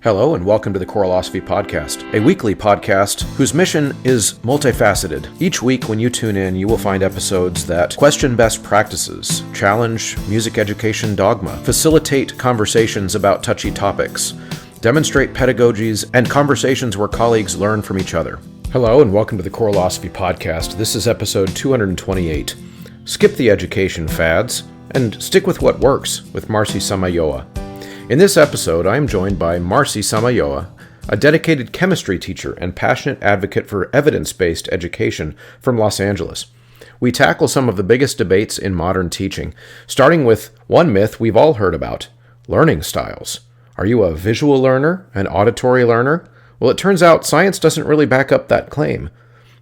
Hello and welcome to the Choirlosophy Podcast, a weekly podcast whose mission is multifaceted. Each week when you tune in, you will find episodes that question best practices, challenge music education dogma, facilitate conversations about touchy topics, demonstrate pedagogies, and conversations where colleagues learn from each other. Hello and welcome to the Choirlosophy Podcast. This is episode 228. Skip the education fads and stick with what works with Marcie Samayoa. In this episode, I am joined by Marcie Samayoa, a dedicated chemistry teacher and passionate advocate for evidence-based education from Los Angeles. We tackle some of the biggest debates in modern teaching, starting with one myth we've all heard about, learning styles. Are you a visual learner, an auditory learner? Well, it turns out science doesn't really back up that claim.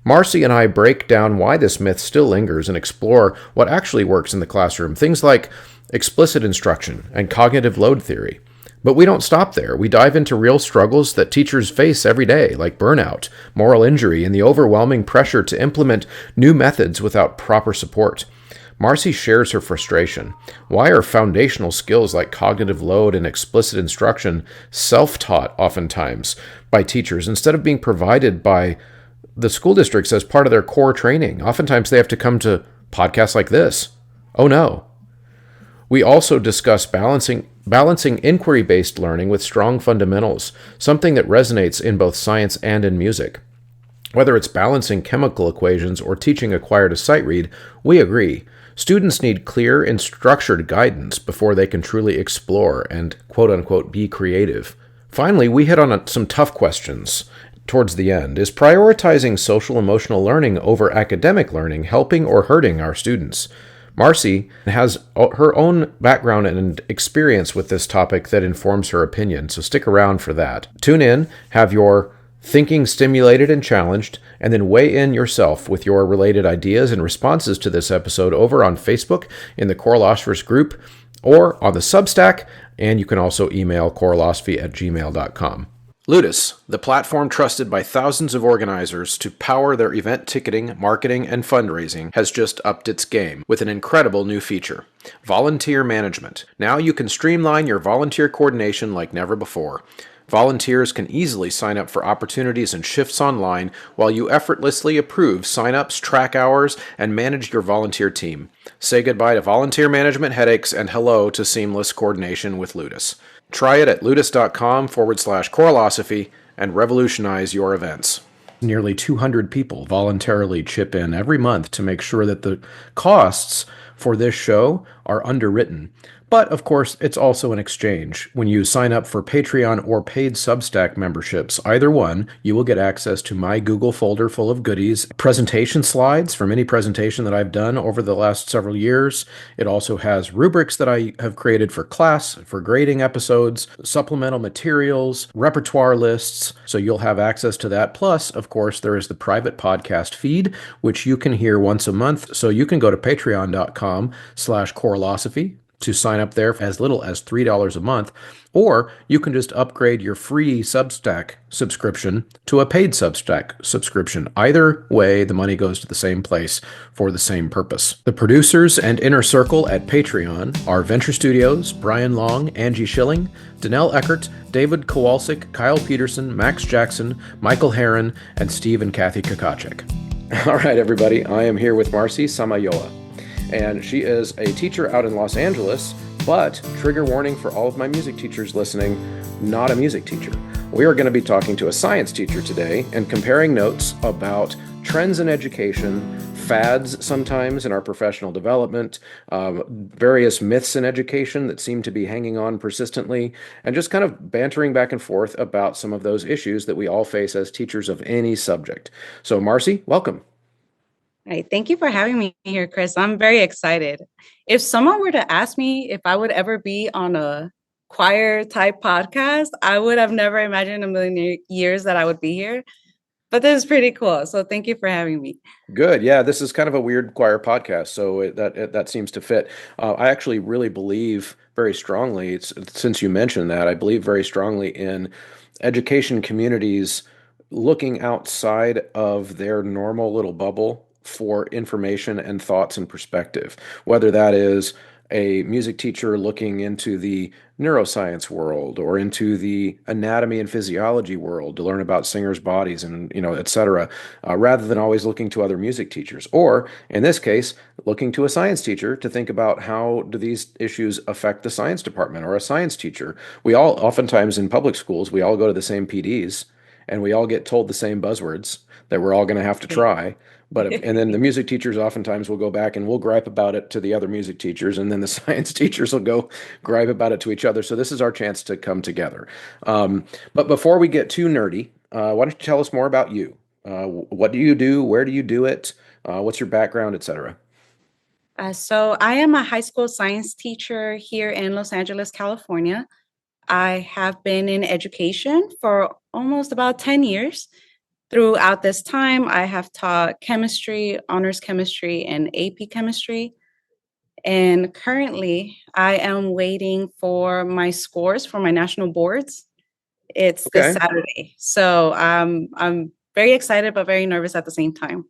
Marcie and I break down why this myth still lingers and explore what actually works in the classroom, things like explicit instruction and cognitive load theory. But we don't stop there. We dive into real struggles that teachers face every day, like burnout, moral injury, and the overwhelming pressure to implement new methods without proper support. Marcie shares her frustration. Why are foundational skills like cognitive load and explicit instruction self-taught oftentimes by teachers instead of being provided by the school districts as part of their core training? Oftentimes they have to come to podcasts like this. Oh no. We also discuss balancing inquiry-based learning with strong fundamentals, something that resonates in both science and in music. Whether it's balancing chemical equations or teaching a choir to sight read, we agree. Students need clear and structured guidance before they can truly explore and quote-unquote be creative. Finally, we hit on some tough questions towards the end. Is prioritizing social-emotional learning over academic learning helping or hurting our students? Marcie has her own background and experience with this topic that informs her opinion, so stick around for that. Tune in, have your thinking stimulated and challenged, and then weigh in yourself with your related ideas and responses to this episode over on Facebook in the Choirlosophers group or on the Substack, and you can also email choirlosophy@gmail.com. Ludus, the platform trusted by thousands of organizers to power their event ticketing, marketing, and fundraising, has just upped its game with an incredible new feature, volunteer management. Now you can streamline your volunteer coordination like never before. Volunteers can easily sign up for opportunities and shifts online while you effortlessly approve sign-ups, track hours, and manage your volunteer team. Say goodbye to volunteer management headaches and hello to seamless coordination with Ludus. Try it at ludus.com/choirlosophy and revolutionize your events. Nearly 200 people voluntarily chip in every month to make sure that the costs for this show are underwritten. But, of course, it's also an exchange. When you sign up for Patreon or paid Substack memberships, either one, you will get access to my Google folder full of goodies, presentation slides from any presentation that I've done over the last several years. It also has rubrics that I have created for class, for grading episodes, supplemental materials, repertoire lists, so you'll have access to that. Plus, of course, there is the private podcast feed, which you can hear once a month, so you can go to patreon.com/choirlosophy to sign up there for as little as $3 a month, or you can just upgrade your free Substack subscription to a paid Substack subscription. Either way, the money goes to the same place for the same purpose. The producers and inner circle at Patreon are Venture Studios, Brian Long, Angie Schilling, Danelle Eckert, David Kowalczyk, Kyle Peterson, Max Jackson, Michael Herron, and Steve and Kathy Kakacek. All right, everybody, I am here with Marcie Samayoa. And she is a teacher out in Los Angeles, but trigger warning for all of my music teachers listening, not a music teacher. We are going to be talking to a science teacher today and comparing notes about trends in education, fads sometimes in our professional development, various myths in education that seem to be hanging on persistently, and just kind of bantering back and forth about some of those issues that we all face as teachers of any subject. So Marcie, welcome. All right. Thank you for having me here, Chris. I'm very excited. If someone were to ask me if I would ever be on a choir type podcast, I would have never imagined in a million years that I would be here. But this is pretty cool. So thank you for having me. Good. Yeah, this is kind of a weird choir podcast, so that seems to fit. I actually really believe very strongly, since you mentioned that, I believe very strongly in education communities looking outside of their normal little bubble for information and thoughts and perspective, whether that is a music teacher looking into the neuroscience world or into the anatomy and physiology world to learn about singers' bodies and, et cetera, rather than always looking to other music teachers. Or in this case, looking to a science teacher to think about how do these issues affect the science department or a science teacher. We all, oftentimes in public schools, we all go to the same PDs and we all get told the same buzzwords that we're all going to have to try. And then the music teachers oftentimes will go back and we'll gripe about it to the other music teachers, and then the science teachers will go gripe about it to each other. So this is our chance to come together. But before we get too nerdy, why don't you tell us more about you? What do you do? Where do you do it? What's your background, etc.? So I am a high school science teacher here in Los Angeles, California. I have been in education for almost about 10 years. Throughout this time, I have taught chemistry, honors chemistry, and AP chemistry. And currently, I am waiting for my scores for my national boards. It's this Okay. Saturday. So I'm very excited, but very nervous at the same time.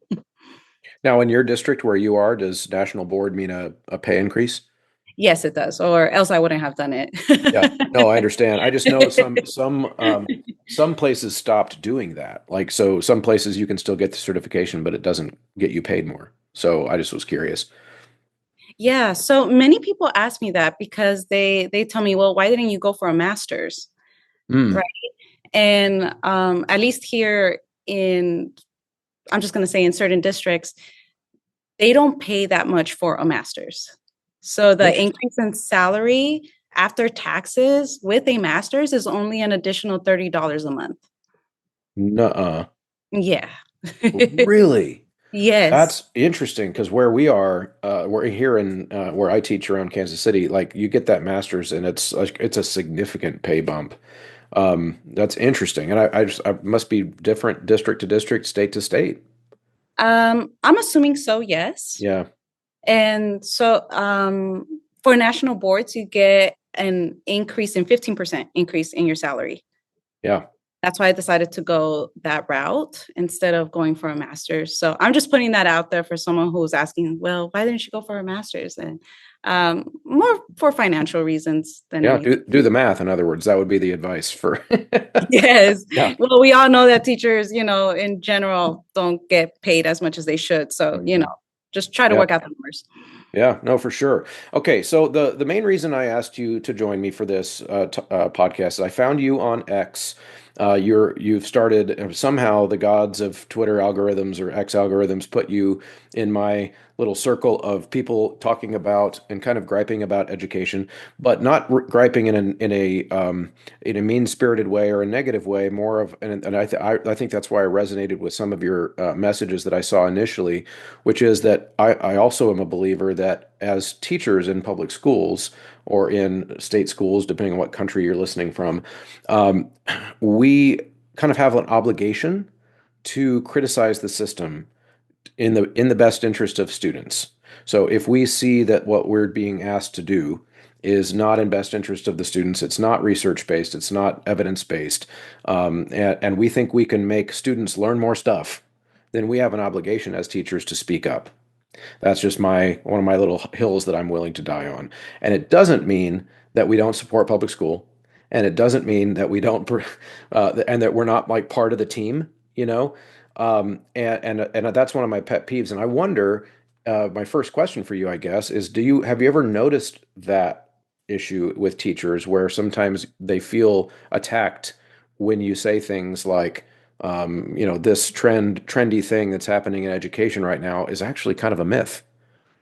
Now, in your district where you are, does national board mean a pay increase? Yes, it does, or else I wouldn't have done it. Yeah, no, I understand. I just know some places stopped doing that. Like, so some places you can still get the certification, but it doesn't get you paid more. So I just was curious. Yeah, so many people ask me that because they tell me, well, why didn't you go for a master's? Mm, Right. And at least here in, I'm just going to say in certain districts, they don't pay that much for a master's. So the interesting. increase in salary after taxes with a master's is only an additional $30 a month. Nuh-uh. Yeah. Really? Yes. That's interesting because where we are, we're here in where I teach around Kansas City, like you get that master's and it's a significant pay bump. That's interesting. And I must be different district to district, state to state. I'm assuming so, yes. Yeah. And so for national boards, you get an increase in 15% increase in your salary. Yeah. That's why I decided to go that route instead of going for a master's. So I'm just putting that out there for someone who's asking, well, why didn't you go for a master's? And more for financial reasons than Yeah. anything. Do the math. In other words, that would be the advice for. Yes. Yeah. Well, we all know that teachers, in general, don't get paid as much as they should. So, Mhm. just try to Yeah. work out the numbers. Yeah, no, for sure. Okay, so the main reason I asked you to join me for this podcast is I found you on X. You've started somehow the gods of Twitter algorithms or X algorithms put you in my little circle of people talking about and kind of griping about education, but not griping in a mean-spirited way or a negative way. More of and I think that's why I resonated with some of your messages that I saw initially, which is that I also am a believer that as teachers in public schools or in state schools, depending on what country you're listening from, um, we kind of have an obligation to criticize the system in the best interest of students. So if we see that what we're being asked to do is not in best interest of the students, it's not research based, it's not evidence based, and we think we can make students learn more stuff, then we have an obligation as teachers to speak up. That's just one of my little hills that I'm willing to die on. And it doesn't mean that we don't support public school, and it doesn't mean that we don't, and that we're not like part of the team, you know. And that's one of my pet peeves. And I wonder, my first question for you, I guess, is have you ever noticed that issue with teachers where sometimes they feel attacked when you say things like, this trendy thing that's happening in education right now is actually kind of a myth.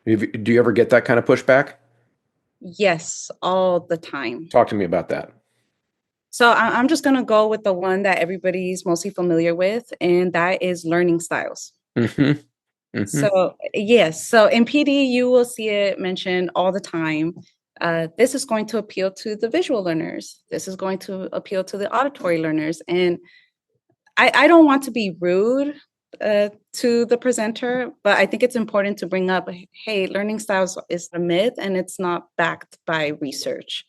Do you ever get that kind of pushback? Yes, all the time. Talk to me about that. So I'm just going to go with the one that everybody's mostly familiar with, and that is learning styles. Hmm. Hmm. So, yes, so in PD, you will see it mentioned all the time. This is going to appeal to the visual learners. This is going to appeal to the auditory learners. And I don't want to be rude to the presenter, but I think it's important to bring up, hey, learning styles is a myth and it's not backed by research.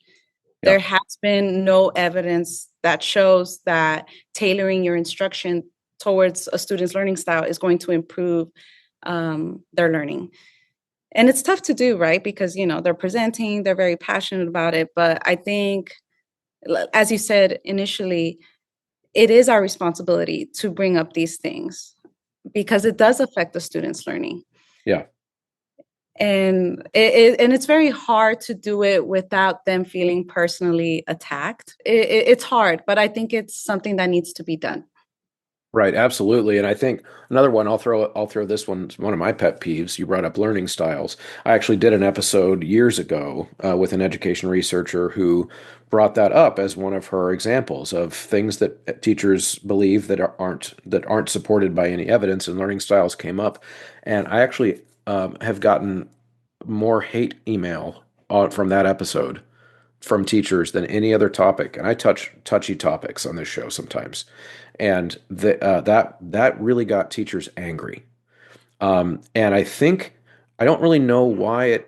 Yeah. There has been no evidence that shows that tailoring your instruction towards a student's learning style is going to improve their learning. And it's tough to do, right? Because, they're presenting, they're very passionate about it. But I think, as you said initially, it is our responsibility to bring up these things because it does affect the students' learning. Yeah. And it's very hard to do it without them feeling personally attacked. It's hard, but I think it's something that needs to be done. Right, absolutely. And I think another one, I'll throw this one, it's one of my pet peeves. You brought up learning styles. I actually did an episode years ago with an education researcher who brought that up as one of her examples of things that teachers believe that aren't supported by any evidence, and learning styles came up. And I actually have gotten more hate email from that episode from teachers than any other topic. And I touch touchy topics on this show sometimes, and that really got teachers angry. And I think I don't really know why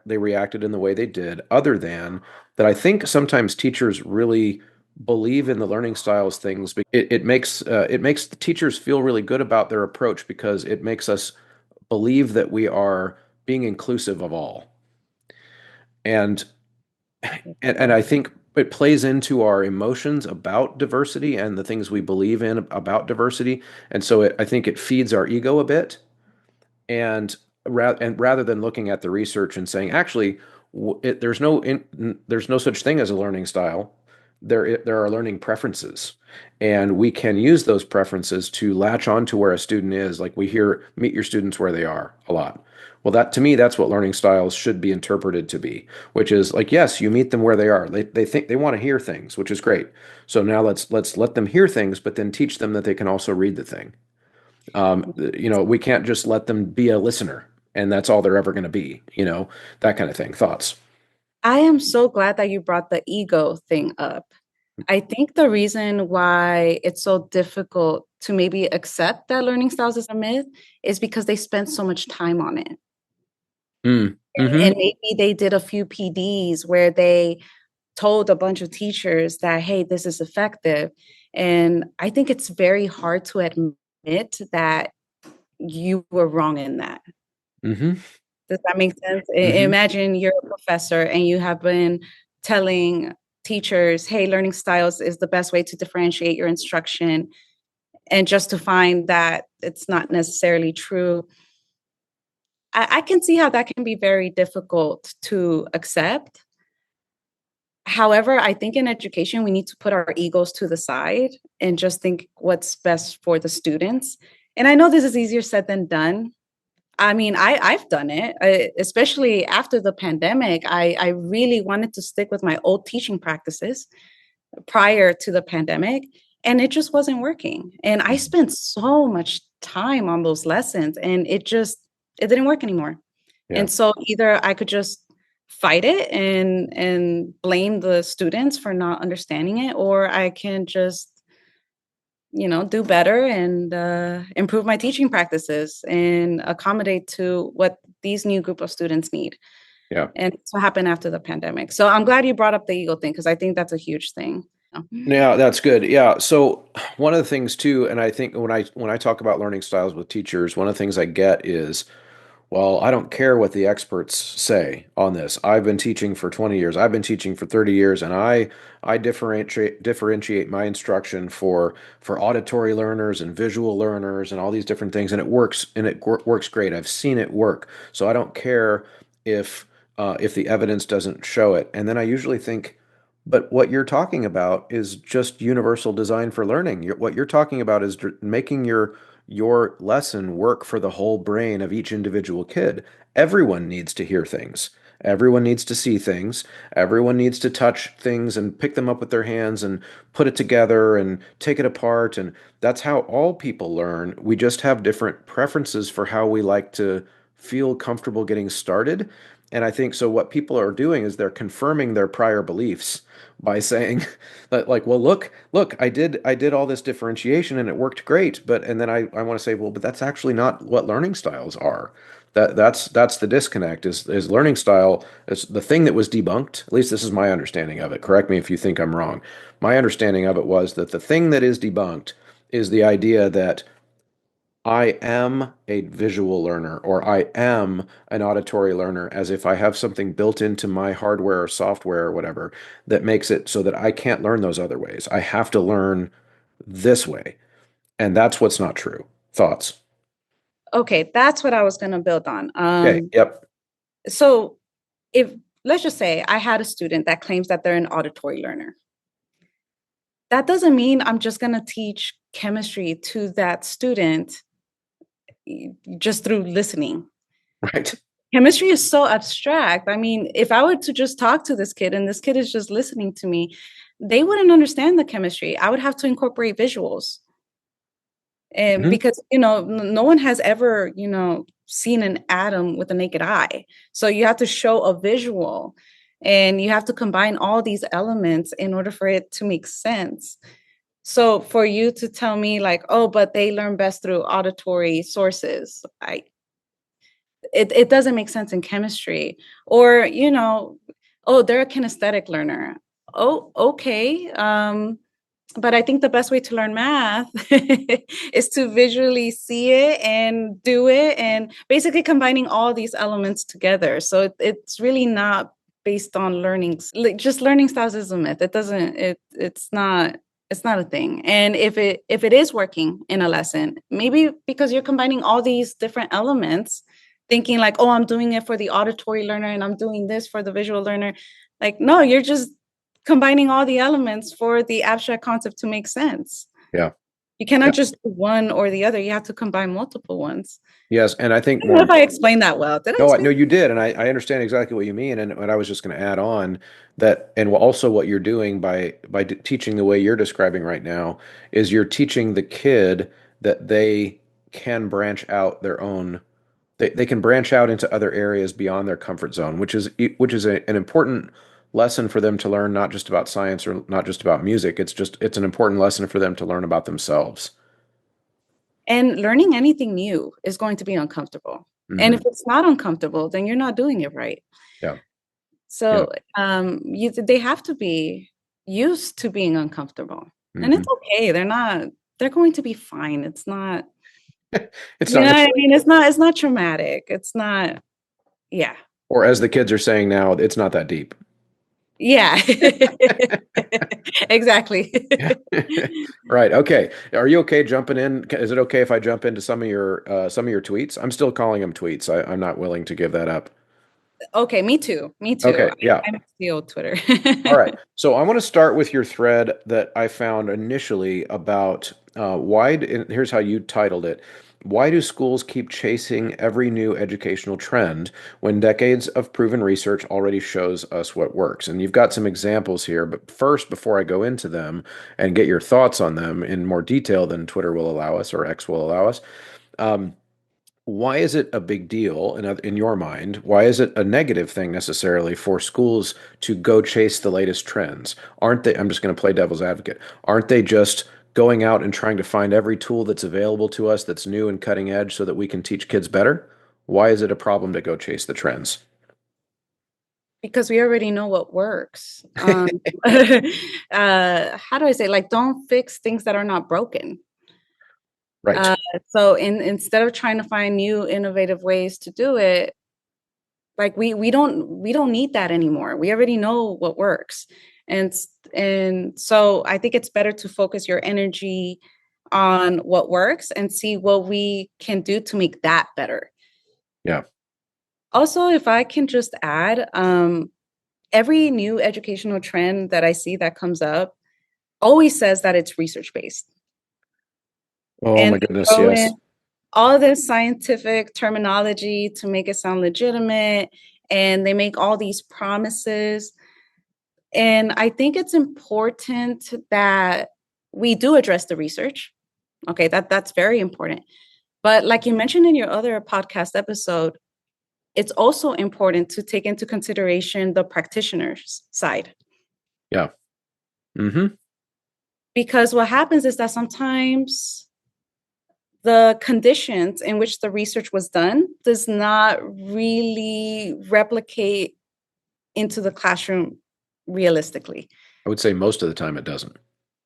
they reacted in the way they did, other than that I think sometimes teachers really believe in the learning styles things. It makes the teachers feel really good about their approach because it makes us believe that we are being inclusive of all. And and I think it plays into our emotions about diversity and the things we believe in about diversity. And so I think it feeds our ego a bit. And rather than looking at the research and saying, actually, there's no such thing as a learning style. There are learning preferences, and we can use those preferences to latch on to where a student is. Like we hear, meet your students where they are a lot. Well, that to me, that's what learning styles should be interpreted to be, which is like, yes, you meet them where they are. They think they want to hear things, which is great. So now let's let them hear things, but then teach them that they can also read the thing. We can't just let them be a listener and that's all they're ever going to be, that kind of thing. Thoughts? I am so glad that you brought the ego thing up. I think the reason why it's so difficult to maybe accept that learning styles is a myth is because they spend so much time on it. Mm. And Mm-hmm. maybe they did a few PDs where they told a bunch of teachers that, hey, this is effective. And I think it's very hard to admit that you were wrong in that. Mm-hmm. Does that make sense? Mm-hmm. Imagine you're a professor and you have been telling teachers, hey, learning styles is the best way to differentiate your instruction. And just to find that it's not necessarily true, I can see how that can be very difficult to accept. However, I think in education, we need to put our egos to the side and just think what's best for the students. And I know this is easier said than done. I mean, I've done it, especially after the pandemic. I really wanted to stick with my old teaching practices prior to the pandemic, and it just wasn't working. And I spent so much time on those lessons, and it didn't work anymore. Yeah. And so either I could just fight it and blame the students for not understanding it, or I can just do better and improve my teaching practices and accommodate to what these new group of students need. Yeah. And it's what happened after the pandemic. So I'm glad you brought up the ego thing because I think that's a huge thing. Yeah, that's good. Yeah. So one of the things too, and I think when I talk about learning styles with teachers, one of the things I get is, well, I don't care what the experts say on this. I've been teaching for 20 years. I've been teaching for 30 years, and I differentiate my instruction for auditory learners and visual learners and all these different things, and it works great. I've seen it work. So I don't care if if the evidence doesn't show it. And then I usually think, but what you're talking about is just universal design for learning. What you're talking about is making your lesson work for the whole brain of each individual kid. Everyone needs to hear things. Everyone needs to see things. Everyone needs to touch things and pick them up with their hands and put it together and take it apart. And that's how all people learn. We just have different preferences for how we like to feel comfortable getting started. And I think so. What people are doing is they're confirming their prior beliefs by saying that, like, well, look, I did all this differentiation and it worked great, and then I want to say, well, but that's actually not what learning styles are. That's the disconnect. Is learning style is the thing that was debunked. At least this is my understanding of it. Correct me if you think I'm wrong. My understanding of it was that the thing that is debunked is the idea that I am a visual learner or I am an auditory learner, as if I have something built into my hardware or software or whatever that makes it so that I can't learn those other ways. I have to learn this way. And that's what's not true. Thoughts? Okay, that's what I was going to build on. Okay. Yep. So if let's just say I had a student that claims that they're an auditory learner, that doesn't mean I'm just going to teach chemistry to that student just through listening. Right. Chemistry is so abstract. I mean, if I were to just talk to this kid and this kid is just listening to me, they wouldn't understand the chemistry. I would have to incorporate visuals. And Mhm. because, no one has ever, seen an atom with the naked eye. So you have to show a visual and you have to combine all these elements in order for it to make sense. So for you to tell me like, oh, but they learn best through auditory sources, it doesn't make sense in chemistry. Or, oh, they're a kinesthetic learner. Oh, okay. But I think the best way to learn math is to visually see it and do it, and basically combining all these elements together. So it's really not based on learning. Just learning styles is a myth. It doesn't. It's not. It's not a thing. And if it is working in a lesson, maybe because you're combining all these different elements, thinking like, oh, I'm doing it for the auditory learner and I'm doing this for the visual learner. Like, no, you're just combining all the elements for the abstract concept to make sense. Yeah. You cannot Yeah. just do one or the other. You have to combine multiple ones. Yes. And I think I don't know more. if I explained that well. Did I No, explain? no, you did, and I understand exactly what you mean. And what I was just going to add on that, and also what you're doing by teaching the way you're describing right now is you're teaching the kid that they can branch out their own. They can branch out into other areas beyond their comfort zone, which is an important lesson for them to learn, not just about science or not just about music. It's an important lesson for them to learn about themselves. And learning anything new is going to be uncomfortable. And Hmm. if it's not uncomfortable, then you're not doing it right. Yeah. Yeah. So they have to be used to being uncomfortable. And it's Hmm. okay. They're going to be fine. It's not, It's you not know gonna, what I mean? It's not traumatic. It's not, yeah. or as the kids are saying now, it's not that deep. Yeah. Exactly. Yeah. Right. Okay. Are you okay jumping in? Is it okay if I jump into some of your tweets? I'm still calling them tweets. I'm not willing to give that up. Okay, me too. Me too. Okay. Yeah. I miss the old Twitter. All right. So I want to start with your thread that I found initially about and here's how you titled it. Why do schools keep chasing every new educational trend when decades of proven research already shows us what works? And you've got some examples here, but first, before I go into them and get your thoughts on them in more detail than Twitter will allow us or X will allow us, um, why is it a big deal in your mind? Why is it a negative thing necessarily for schools to go chase the latest trends? Aren't they, I'm just going to play devil's advocate, aren't they just going out and trying to find every tool that's available to us that's new and cutting edge so that we can teach kids better? Why is it a problem to go chase the trends? Because we already know what works. How do I say? Like, don't fix things that are not broken. Right. So instead of trying to find new innovative ways to do it, like we don't need that anymore. We already know what works. And so I think it's better to focus your energy on what works and see what we can do to make that better. Yeah. Also, if I can just add, every new educational trend that I see that comes up always says that it's research based. Oh And my they goodness, throw in yes. all this scientific terminology to make it sound legitimate. And they make all these promises. And I think it's important that we do address the research. Okay, that's very important. But like you mentioned in your other podcast episode, it's also important to take into consideration the practitioner's side. Yeah. Mm-hmm. Because what happens is that sometimes the conditions in which the research was done does not really replicate into the classroom realistically. I would say most of the time it doesn't.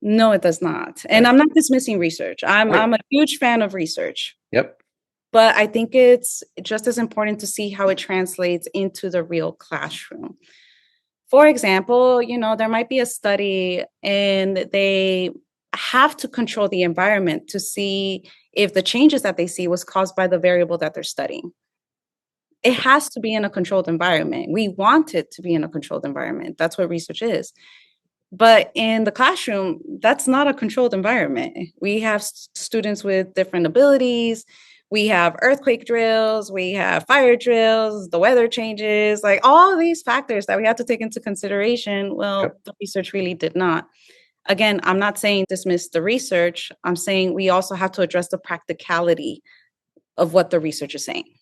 No, it does not. And Okay. I'm not dismissing research. Right. I'm a huge fan of research, Yep. but I think it's just as important to see how it translates into the real classroom. For example, there might be a study and they have to control the environment to see if the changes that they see was caused by the variable that they're studying. It has to be in a controlled environment. We want it to be in a controlled environment. That's what research is. But in the classroom, that's not a controlled environment. We have students with different abilities. We have earthquake drills, we have fire drills, the weather changes, like all of these factors that we have to take into consideration. Well, Yep. the research really did not. Again, I'm not saying dismiss the research. I'm saying we also have to address the practicality of what the research is saying.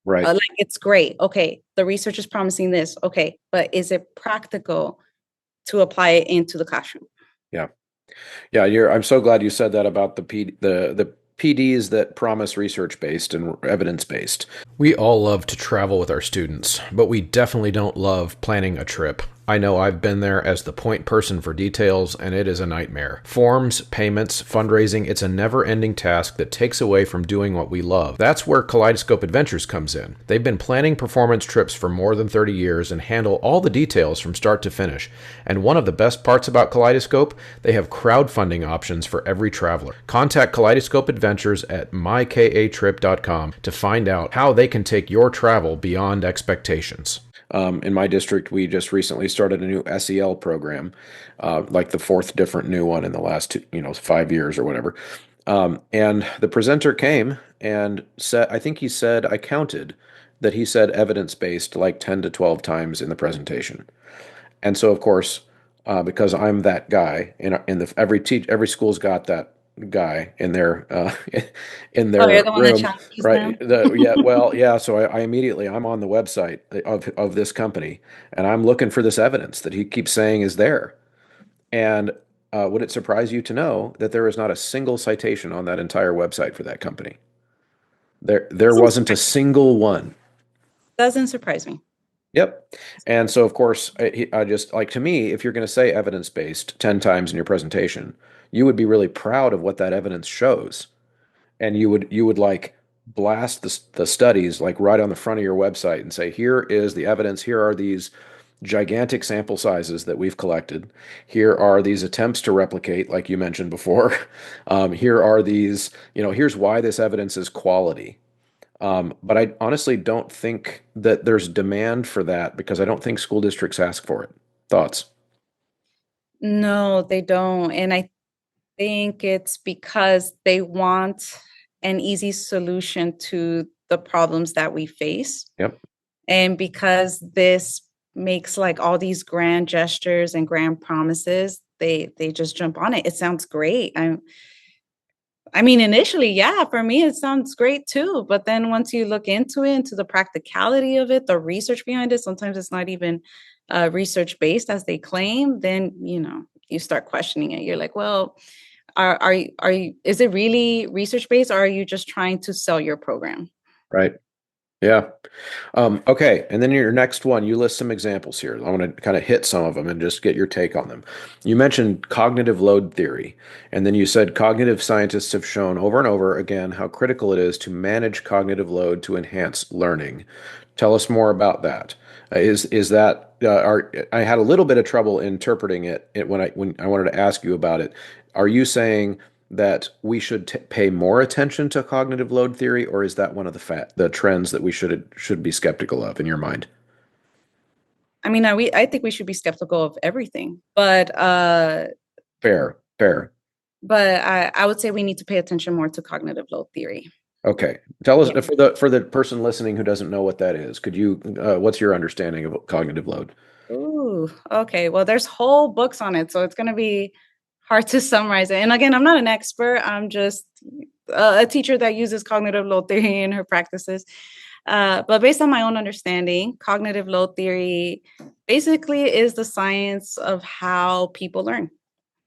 Right. Like, it's great. Okay, the research is promising this. Okay, but is it practical to apply it into the classroom? Yeah. Yeah, I'm so glad you said that about the PDs that promise research-based and evidence-based. We all love to travel with our students, but we definitely don't love planning a trip. I know I've been there as the point person for details, and it is a nightmare. Forms, payments, fundraising, it's a never-ending task that takes away from doing what we love. That's where Kaleidoscope Adventures comes in. They've been planning performance trips for more than 30 years and handle all the details from start to finish. And one of the best parts about Kaleidoscope, they have crowdfunding options for every traveler. Contact Kaleidoscope Adventures at mykatrip.com to find out how they can take your travel beyond expectations. In my district, we just recently started a new SEL program, like the fourth different new one in the last 5 years or whatever. And the presenter came and said, I think he said, I counted that he said evidence-based like 10 to 12 times in the presentation. And so, of course, because I'm that guy, every school's got that guy in their in Oh, you're their the one that room, challenges right? them? Yeah, well, yeah. So I immediately I'm on the website of this company, and I'm looking for this evidence that he keeps saying is there. And would it surprise you to know that there is not a single citation on that entire website for that company? There Doesn't wasn't a surprise single one. doesn't surprise me. Yep. And so, of course, I just like to me, if you're going to say evidence-based 10 times in your presentation, you would be really proud of what that evidence shows. And you would like blast the studies like right on the front of your website and say, here is the evidence. Here are these gigantic sample sizes that we've collected. Here are these attempts to replicate, like you mentioned before. Here are these, here's why this evidence is quality. But I honestly don't think that there's demand for that because I don't think school districts ask for it. Thoughts? No, they don't. And I think it's because they want an easy solution to the problems that we face. Yep. And because this makes like all these grand gestures and grand promises, they just jump on it. It sounds great. I mean, initially, yeah, for me, it sounds great too. But then once you look into it, into the practicality of it, the research behind it, sometimes it's not even research based as they claim. Then you start questioning it. You're like, well, is it really research based, or are you just trying to sell your program? Right. Yeah. Okay. And then your next one, you list some examples here. I want to kind of hit some of them and just get your take on them. You mentioned cognitive load theory, and then you said cognitive scientists have shown over and over again how critical it is to manage cognitive load to enhance learning. Tell us more about that. Is that I had a little bit of trouble interpreting it when I wanted to ask you about it. Are you saying that we should pay more attention to cognitive load theory, or is that one of the trends that we should be skeptical of in your mind? I mean, I think we should be skeptical of everything, but Fair, fair. I would say we need to pay attention more to cognitive load theory. Okay, tell us Yeah. for the person listening who doesn't know what that is. Could you what's your understanding of cognitive load? Ooh, okay. Well, there's whole books on it, so it's going to be hard to summarize it. And again, I'm not an expert. I'm just a teacher that uses cognitive load theory in her practices. But based on my own understanding, cognitive load theory basically is the science of how people learn.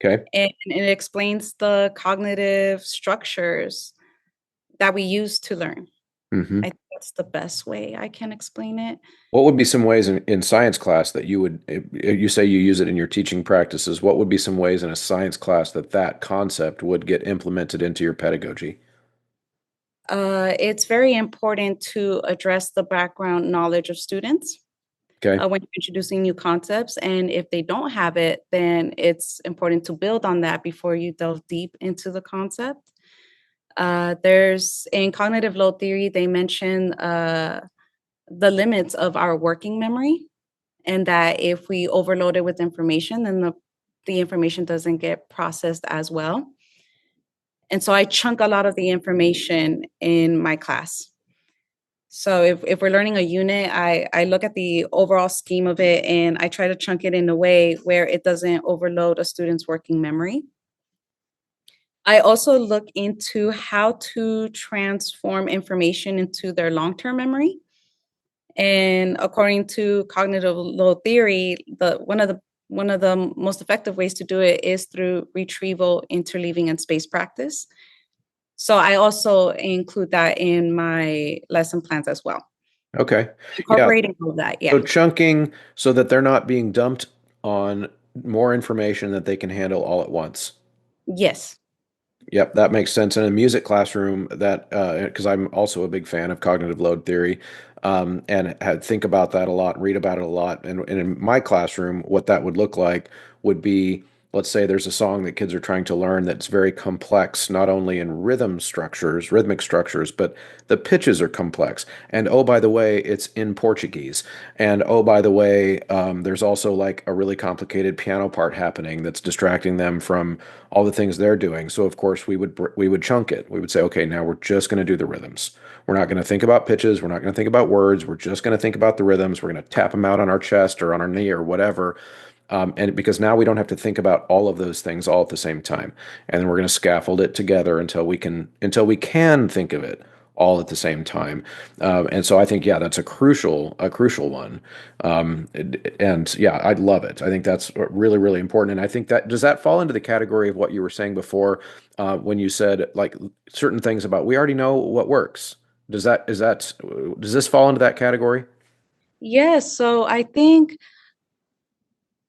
Okay. And it explains the cognitive structures that we use to learn. Mm-hmm. I think what's the best way I can explain it. What would be some ways in science class that you would, you say you use it in your teaching practices, what would be some ways in a science class that that concept would get implemented into your pedagogy? It's very important to address the background knowledge of students Okay. when you're introducing new concepts. And if they don't have it, then it's important to build on that before you delve deep into the concept. There's in cognitive load theory, they mention the limits of our working memory, and that if we overload it with information, then the information doesn't get processed as well. And so I chunk a lot of the information in my class. So if we're learning a unit, I look at the overall scheme of it and I try to chunk it in a way where it doesn't overload a student's working memory. I also look into how to transform information into their long-term memory. And according to cognitive load theory, one of the most effective ways to do it is through retrieval, interleaving, and space practice. So I also include that in my lesson plans as well. Okay. Yeah. Incorporating all of that, yeah. So chunking so that they're not being dumped on more information that they can handle all at once. Yes. Yep, that makes sense. In a music classroom, that because I'm also a big fan of cognitive load theory, and had think about that a lot, read about it a lot. And in my classroom, what that would look like would be, let's say there's a song that kids are trying to learn that's very complex, not only in rhythmic structures, but the pitches are complex. And oh, by the way, it's in Portuguese. And oh, by the way, there's also like a really complicated piano part happening that's distracting them from all the things they're doing. So of course we would chunk it. We would say, okay, now we're just going to do the rhythms. We're not going to think about pitches. We're not going to think about words. We're just going to think about the rhythms. We're going to tap them out on our chest or on our knee or whatever. And because now we don't have to think about all of those things all at the same time, and then we're going to scaffold it together until we can think of it all at the same time. And so I think, yeah, that's a crucial one. And yeah, I love it. I think that's really, really important. And I think that does that fall into the category of what you were saying before, when you said like certain things about we already know what works. Does this fall into that category? Yes. So I think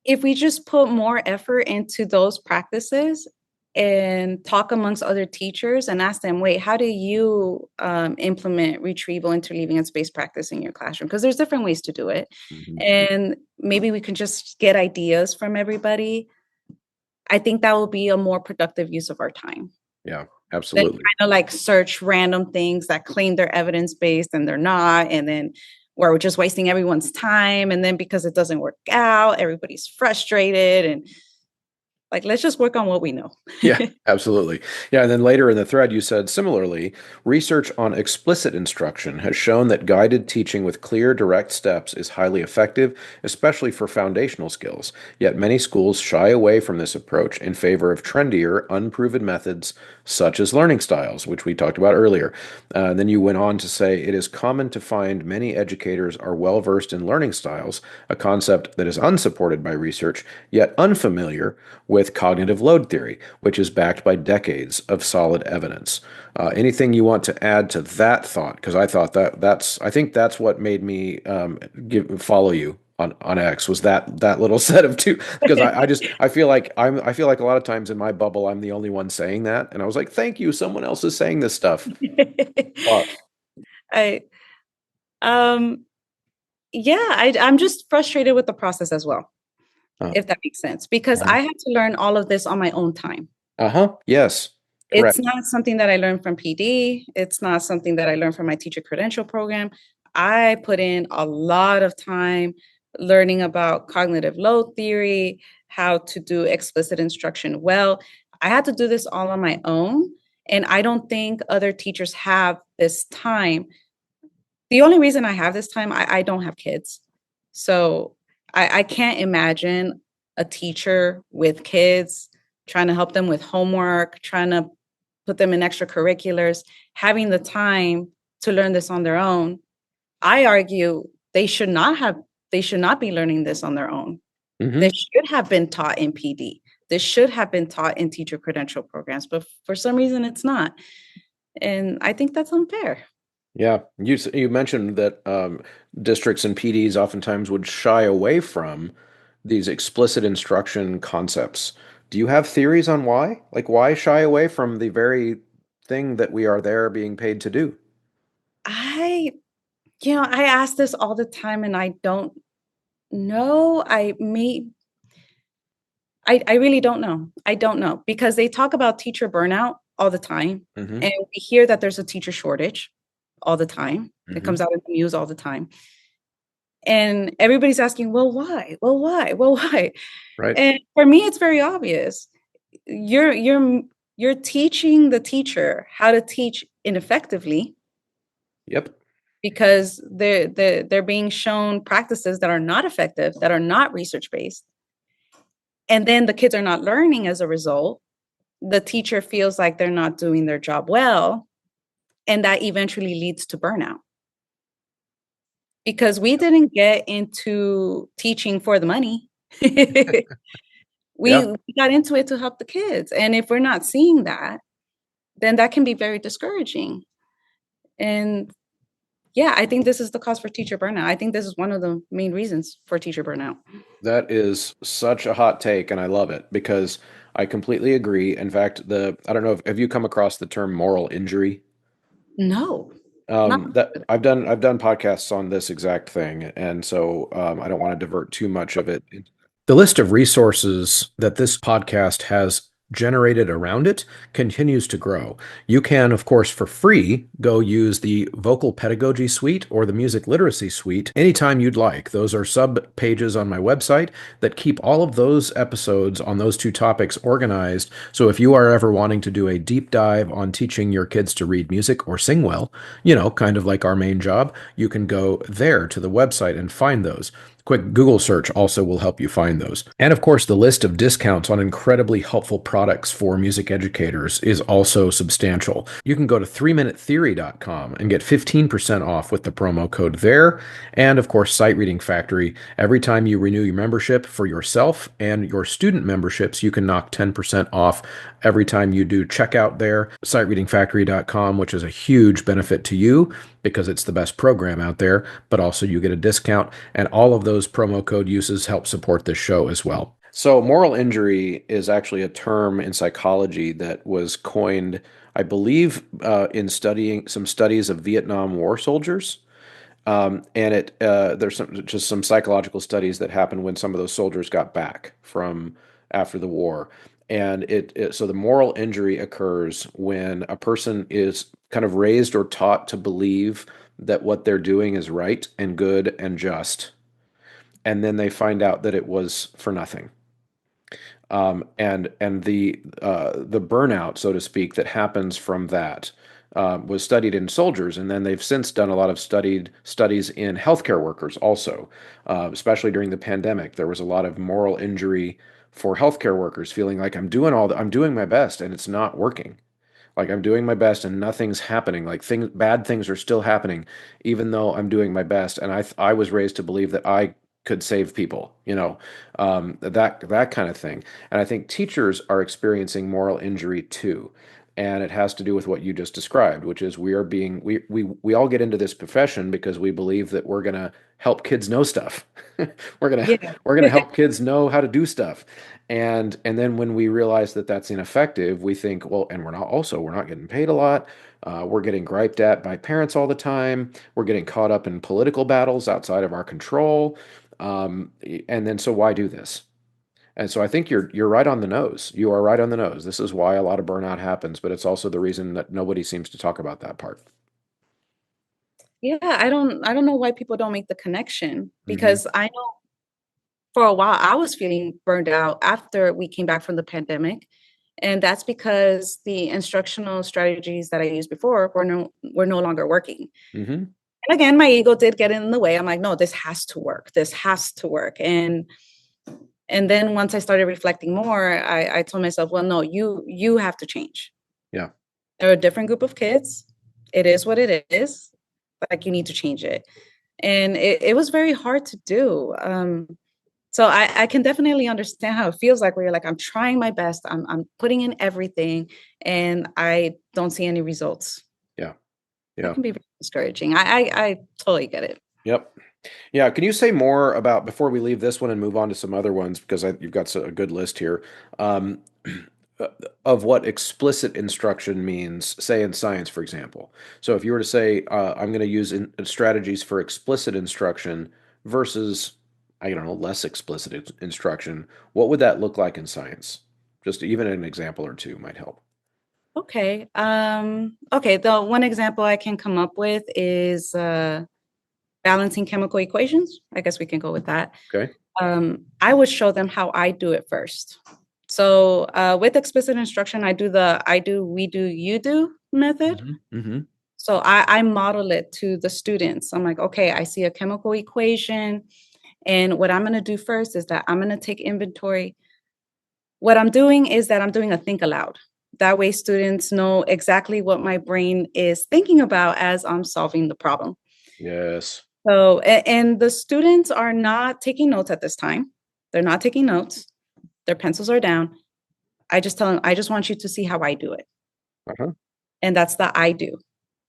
if we just put more effort into those practices and talk amongst other teachers and ask them, wait, how do you implement retrieval, interleaving, and space practice in your classroom? Because there's different ways to do it. Mhm. And maybe we can just get ideas from everybody. I think that will be a more productive use of our time Yeah, than absolutely. trying to like search random things that claim they're evidence based and they're not. And then where we're just wasting everyone's time. And then because it doesn't work out, everybody's frustrated. And like, let's just work on what we know. Yeah, absolutely. Yeah, and then later in the thread, you said similarly, research on explicit instruction has shown that guided teaching with clear, direct steps is highly effective, especially for foundational skills. Yet many schools shy away from this approach in favor of trendier, unproven methods such as learning styles, which we talked about earlier. Then you went on to say it is common to find many educators are well versed in learning styles, a concept that is unsupported by research, yet unfamiliar with cognitive load theory, which is backed by decades of solid evidence. Anything you want to add to that thought? Because I thought I think that's what made me follow you on X, was that little set of two. Because I feel like a lot of times in my bubble I'm the only one saying that, and I was like, thank you, someone else is saying this stuff. Thoughts? I um yeah, I'm just frustrated with the process as well, Uh, if that makes sense, because I had to learn all of this on my own time. uh-huh. Yes. It's Correct. not something that I learned from PD. It's not something that I learned from my teacher credential program. I put in a lot of time learning about cognitive load theory, how to do explicit instruction well. I had to do this all on my own. And I don't think other teachers have this time. The only reason I have this time, I don't have kids. So I can't imagine a teacher with kids trying to help them with homework, trying to put them in extracurriculars, having the time to learn this on their own. I argue they should not be learning this on their own. Hmm. This should have been taught in PD. This should have been taught in teacher credential programs, but for some reason it's not. And I think that's unfair. Yeah, you mentioned that districts and PDs oftentimes would shy away from these explicit instruction concepts. Do you have theories on why? Like why shy away from the very thing that we are there being paid to do? I, I ask this all the time and I don't know. I really don't know. I don't know because they talk about teacher burnout all the time. Hmm. And we hear that there's a teacher shortage all the time. It Hmm. comes out in the news all the time. And everybody's asking, well, why? Well, why? Well, why? Right. And for me, it's very obvious. You're teaching the teacher how to teach ineffectively Yep. because they're being shown practices that are not effective, that are not research based. And then the kids are not learning as a result. The teacher feels like they're not doing their job well, and that eventually leads to burnout. Because we didn't get into teaching for the money. we Yeah. we got into it to help the kids. And if we're not seeing that, then that can be very discouraging. And yeah, I think this is the cause for teacher burnout. I think this is one of the main reasons for teacher burnout. That is such a hot take, and I love it because I completely agree. In fact, I don't know if have you come across the term moral injury? No, not That I've done podcasts on this exact thing, and so I don't want to divert too much of it. The list of resources that this podcast has generated around it continues to grow. You can, of course, for free, go use the Vocal Pedagogy Suite or the Music Literacy Suite anytime you'd like. Those are sub pages on my website that keep all of those episodes on those two topics organized. So if you are ever wanting to do a deep dive on teaching your kids to read music or sing well, kind of like our main job, you can go there to the website and find those. Quick Google search also will help you find those. And of course, the list of discounts on incredibly helpful products for music educators is also substantial. You can go to 3minutetheory.com and get 15% off with the promo code there. And of course, Sight Reading Factory. Every time you renew your membership for yourself and your student memberships, you can knock 10% off every time you do checkout there. Sightreadingfactory.com, which is a huge benefit to you because it's the best program out there, but also you get a discount, and all of those promo code uses help support this show as well. So, moral injury is actually a term in psychology that was coined, I believe, in studying some studies of Vietnam War soldiers. And there's some psychological studies that happened when some of those soldiers got back from after the war. And so the moral injury occurs when a person is kind of raised or taught to believe that what they're doing is right and good and just, and then they find out that it was for nothing. And the burnout, so to speak, that happens from that was studied in soldiers, and then they've since done a lot of studies in healthcare workers also, especially during the pandemic. There was a lot of moral injury for healthcare workers, feeling like I'm doing my best, and it's not working. Like I'm doing my best and nothing's happening. Like bad things are still happening, even though I'm doing my best. And I was raised to believe that I could save people, that kind of thing. And I think teachers are experiencing moral injury too. And it has to do with what you just described, which is we all get into this profession because we believe that we're gonna help kids know stuff. We're gonna yeah. we're gonna help kids know how to do stuff. And then when we realize that that's ineffective, we think, well, and we're not getting paid a lot. We're getting griped at by parents all the time. We're getting caught up in political battles outside of our control. And then so why do this? And so I think you're right on the nose. You are right on the nose. This is why a lot of burnout happens, but it's also the reason that nobody seems to talk about that part. Yeah, I don't know why people don't make the connection Hmm. because I know for a while I was feeling burned out after we came back from the pandemic. And that's because the instructional strategies that I used before were no longer working. Hmm. And again, my ego did get in the way. I'm like, no, this has to work. This has to work. And then once I started reflecting more, I told myself, well, no, you have to change. Yeah. They're a different group of kids. It is what it is. Like you need to change it. And it was very hard to do. So I can definitely understand how it feels like where you're like, I'm trying my best. I'm putting in everything and I don't see any results. Yeah. That Yeah. can be very discouraging. I totally get it. Yep. Yeah. Can you say more about, before we leave this one and move on to some other ones, because you've got a good list here, um, of what explicit instruction means, say in science, for example. So if you were to say, I'm going to use strategies for explicit instruction versus, I don't know, less explicit instruction, what would that look like in science? Just even an example or two might help. Okay. Okay. The one example I can come up with is balancing chemical equations. I guess we can go with that. Okay. I would show them how I do it first. So with explicit instruction, I do the I do, we do, you do method. Mm-hmm. So I model it to the students. I'm like, okay, I see a chemical equation. And what I'm going to do first is that I'm going to take inventory. What I'm doing is that I'm doing a think aloud. That way, students know exactly what my brain is thinking about as I'm solving the problem. Yes. So, and the students are not taking notes at this time. They're not taking notes. Their pencils are down. I just tell them, I just want you to see how I do it. Uh-huh. And that's the I do.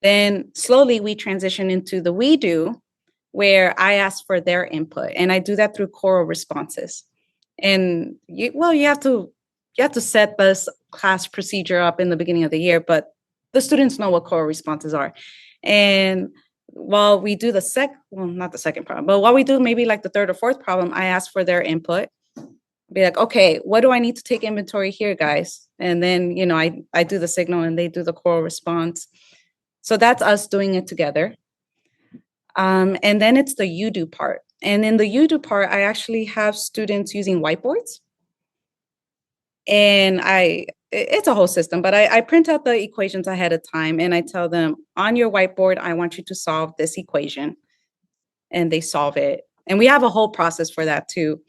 Then slowly we transition into the we do, where I ask for their input. And I do that through choral responses. And you have to set this class procedure up in the beginning of the year, but the students know what choral responses are. And while we do not the second problem, but while we do maybe like the third or fourth problem, I ask for their input. Be like, okay, what do I need to take inventory here, guys? And then, I do the signal and they do the choral response. So that's us doing it together. And then it's the you do part. And in the you do part, I actually have students using whiteboards. And it's a whole system, but I print out the equations ahead of time and I tell them, on your whiteboard, I want you to solve this equation. And they solve it. And we have a whole process for that too.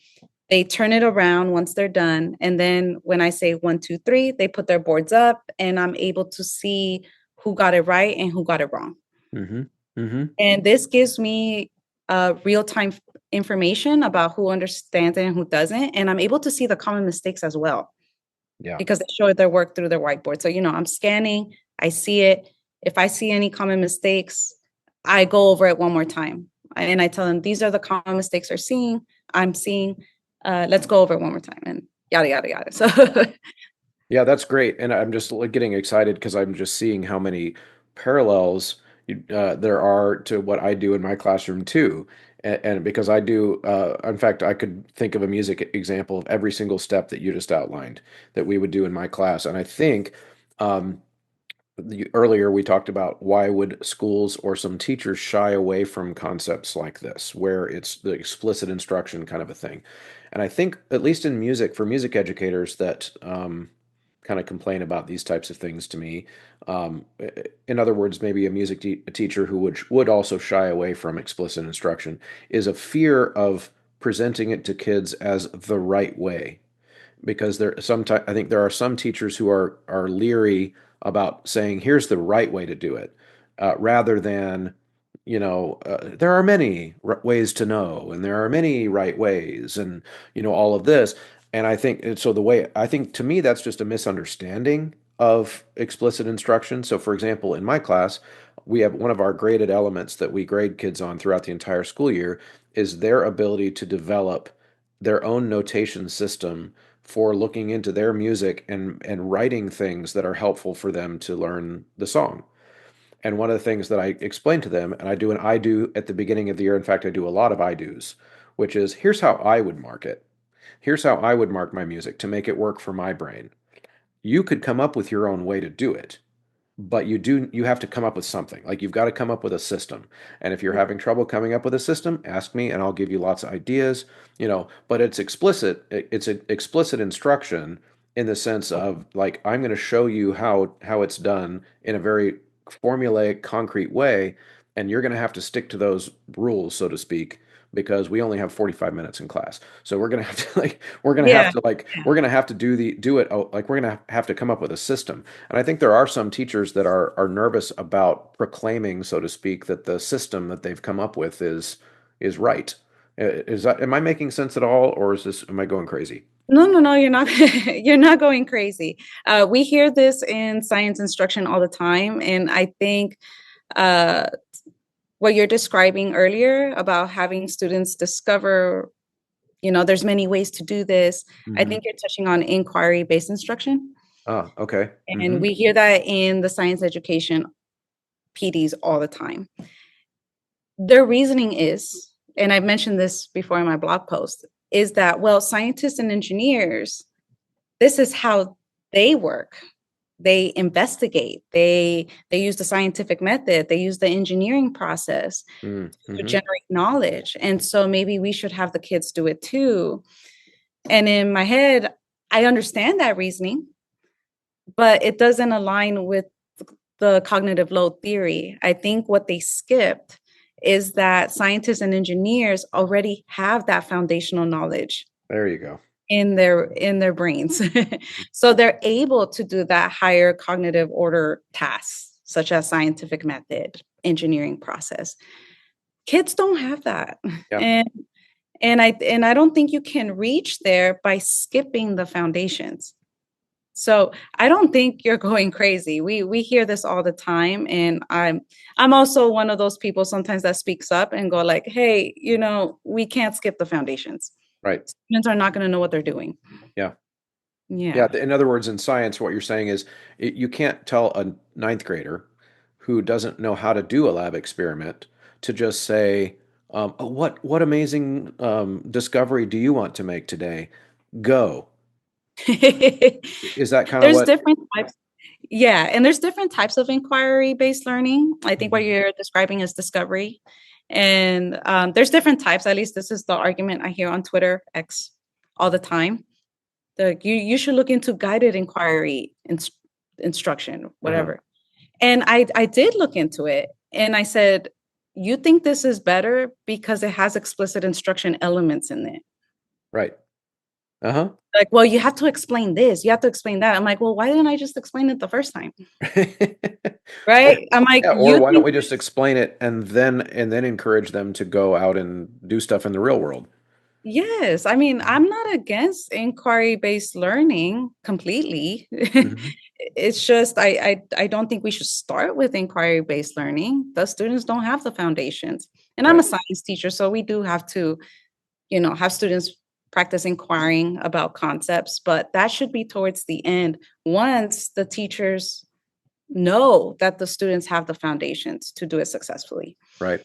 They turn it around once they're done. And then when I say 1, 2, 3, they put their boards up and I'm able to see who got it right and who got it wrong. Mm-hmm. Mm-hmm. And this gives me real-time information about who understands it and who doesn't. And I'm able to see the common mistakes as well. Yeah. Because they show their work through their whiteboard. So, I'm scanning, I see it. If I see any common mistakes, I go over it one more time. And I tell them, these are the common mistakes I'm seeing. Let's go over it one more time and yada, yada, yada. So Yeah, that's great. And I'm just getting excited because I'm just seeing how many parallels there are to what I do in my classroom too. And because I do, in fact, I could think of a music example of every single step that you just outlined that we would do in my class. And I think um, earlier we talked about why would schools or some teachers shy away from concepts like this, where it's the explicit instruction kind of a thing. And I think, at least in music, for music educators that kind of complain about these types of things to me, in other words, maybe a music teacher who would also shy away from explicit instruction, is a fear of presenting it to kids as the right way, because I think there are some teachers who are leery about saying here's the right way to do it, rather than there are many ways to know, and there are many right ways, and all of this. And I think so. I think, to me, that's just a misunderstanding of explicit instruction. So, for example, in my class, we have one of our graded elements that we grade kids on throughout the entire school year is their ability to develop their own notation system for looking into their music and writing things that are helpful for them to learn the song. And one of the things that I explain to them, and I do an I do at the beginning of the year, in fact, I do a lot of I do's, which is, here's how I would mark it. Here's how I would mark my music to make it work for my brain. You could come up with your own way to do it, but you have to come up with something. Like, you've got to come up with a system. And if you're having trouble coming up with a system, ask me and I'll give you lots of ideas, but it's explicit. It's an explicit instruction in the sense of, like, I'm going to show you how it's done in a very formulaic, concrete way, and you're going to have to stick to those rules, so to speak, because we only have 45 minutes in class. So we're going to have to yeah. we're going to have to do it, like, we're going to have to come up with a system. And I think there are some teachers that are nervous about proclaiming, so to speak, that the system that they've come up with is right. Am I making sense at all, or am I going crazy? No, you're not. You're not going crazy. We hear this in science instruction all the time. And I think uh, what you're describing earlier about having students discover, there's many ways to do this. I Hmm. think you're touching on inquiry-based instruction. Ah, okay. And we hear that in the science education PDs all the time. Their reasoning is, and I've mentioned this before in my blog post, is that, well, scientists and engineers, this is how they work. They investigate, they use the scientific method, they use the engineering process to Mm-hmm. generate knowledge. And so maybe we should have the kids do it too. And in my head, I understand that reasoning, but it doesn't align with the cognitive load theory. I think what they skipped is that scientists and engineers already have that foundational knowledge There you go. in their brains. So they're able to do that higher cognitive order tasks, such as scientific method, engineering process. Kids don't have that. Yeah. And I don't think you can reach there by skipping the foundations. So I don't think you're going crazy. We hear this all the time, and I'm also one of those people sometimes that speaks up and go like, "Hey, we can't skip the foundations. Right. Students are not going to know what they're doing." Yeah. Yeah. Yeah. In other words, in science, what you're saying is you can't tell a ninth grader who doesn't know how to do a lab experiment to just say, oh, what amazing discovery do you want to make today? Go. Is that kind of There's what? different types. Yeah, and there's different types of inquiry-based learning. I think what Mhm. you're describing is discovery. And there's different types. At least this is the argument I hear on Twitter, X, all the time. You should look into guided inquiry instruction, Uh-huh. whatever. And I did look into it, and I said, you think this is better because it has explicit instruction elements in it. Right. Uh-huh. Like, well, you have to explain this, you have to explain that. I'm like, well, why didn't I just explain it the first time? Or Right? I'm like, yeah, or you why don't think we just explain it and then encourage them to go out and do stuff in the real world? yes. I mean, I'm not against inquiry-based learning completely. Hmm. It's just I don't think we should start with inquiry-based learning. The students don't have the foundations. And I'm a Right. science teacher, so we do have to, have students practice inquiring about concepts, but that should be towards the end once the teachers know that the students have the foundations to do it successfully. Right.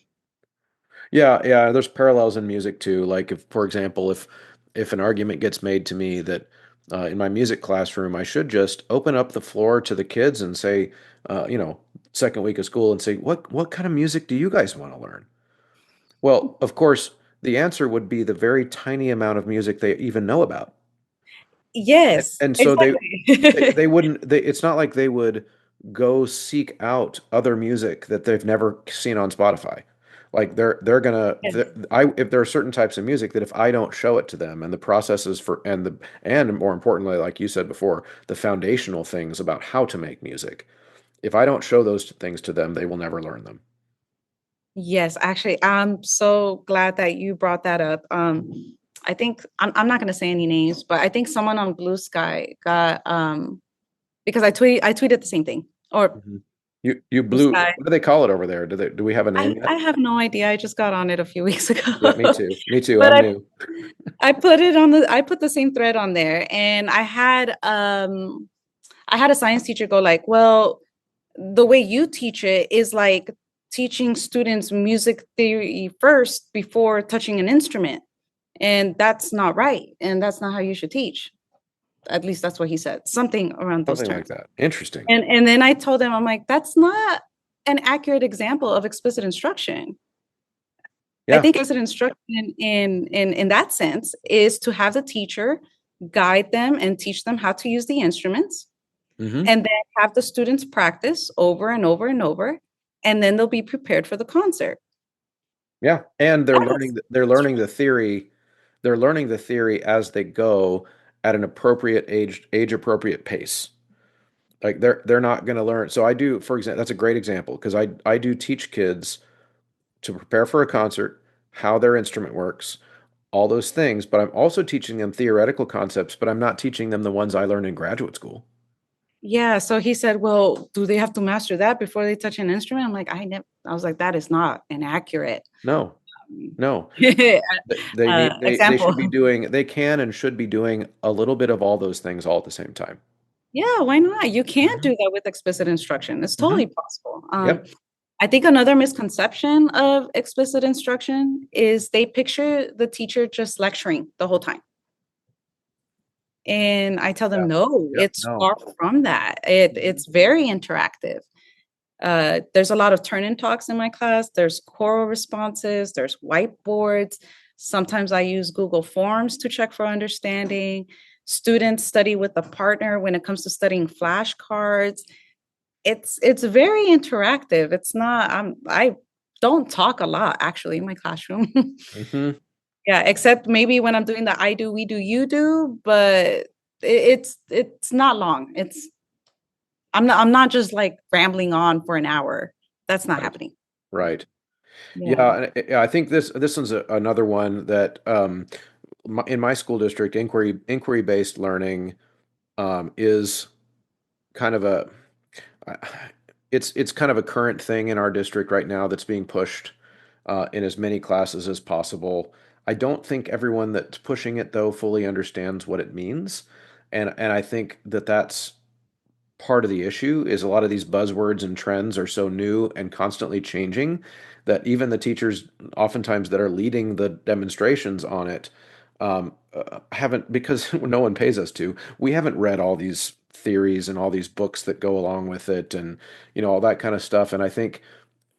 Yeah, yeah, there's parallels in music too. Like if, for example, if an argument gets made to me that in my music classroom, I should just open up the floor to the kids and say, second week of school and say, what kind of music do you guys want to learn? Well, of course, the answer would be the very tiny amount of music they even know about. Yes, And so they exactly. wouldn't it's not like they would go seek out other music that they've never seen on Spotify. Like they're gonna Yes. I if there are certain types of music that if I don't show it to them and the processes for and more importantly, like you said before, the foundational things about how to make music, if I don't show those things to them, they will never learn them. Yes, actually, I'm so glad that you brought that up. I think I'm not going to say any names, but I think someone on Blue Sky got because I tweeted the same thing. Or Mhm. You Blue blew, Sky. what do they call it over there? Do we have a I name yet? I have no idea. I just got on it a few weeks ago. Yeah, me too. Me too. But I'm I new. I put the same thread on there, and I had a science teacher go like, well, the way you teach it is like teaching students music theory first before touching an instrument. And that's not right. And that's not how you should teach. At least that's what he said, something around those Something like terms. that. Interesting. And then I told him, I'm like, that's not an accurate example of explicit instruction. I Yeah. think explicit instruction in that sense is to have the teacher guide them and teach them how to use the instruments, Hmm. and then have the students practice over and over and over, and then they'll be prepared for the concert. Yeah, and That's they're learning the theory as they go at an appropriate age appropriate pace. Like they're not going to learn. So I do, for example, that's a great example because I do teach kids to prepare for a concert, how their instrument works, all those things, but I'm also teaching them theoretical concepts, but I'm not teaching them the ones I learned in graduate school. Yeah, so he said, "Well, do they have to master that before they touch an instrument?" I'm like, I was like, "That is not an accurate No, um, no. They example." should be doing, they can and should be doing a little bit of all those things all at the same time. Yeah, why not? You can't Mhm. do that with explicit instruction. It's Mhm. totally possible. Yep. I think another misconception of explicit instruction is they picture the teacher just lecturing the whole time. And I tell Yeah. them, no, Yep. it's No. far from that. It's very interactive. There's a lot of turn-in talks in my class. There's choral responses. There's whiteboards. Sometimes I use Google Forms to check for understanding. Students study with a partner when it comes to studying flashcards. It's very interactive. It's not. I don't talk a lot actually in my classroom. Mhm. Yeah, except maybe when I'm doing the I do, we do, you do, but it's not long. I'm not just like rambling on for an hour. That's not Right. happening. Right. Yeah. Yeah, and I think this one's another one that in my school district, inquiry based learning is kind of a I- it's kind of a current thing in our district right now that's being pushed in as many classes as possible. I don't think everyone that's pushing it though fully understands what it means, and I think that that's part of the issue is a lot of these buzzwords and trends are so new and constantly changing that even the teachers oftentimes that are leading the demonstrations on it haven't, because no one pays us to, we haven't read all these theories and all these books that go along with it, and all that kind of stuff. And I think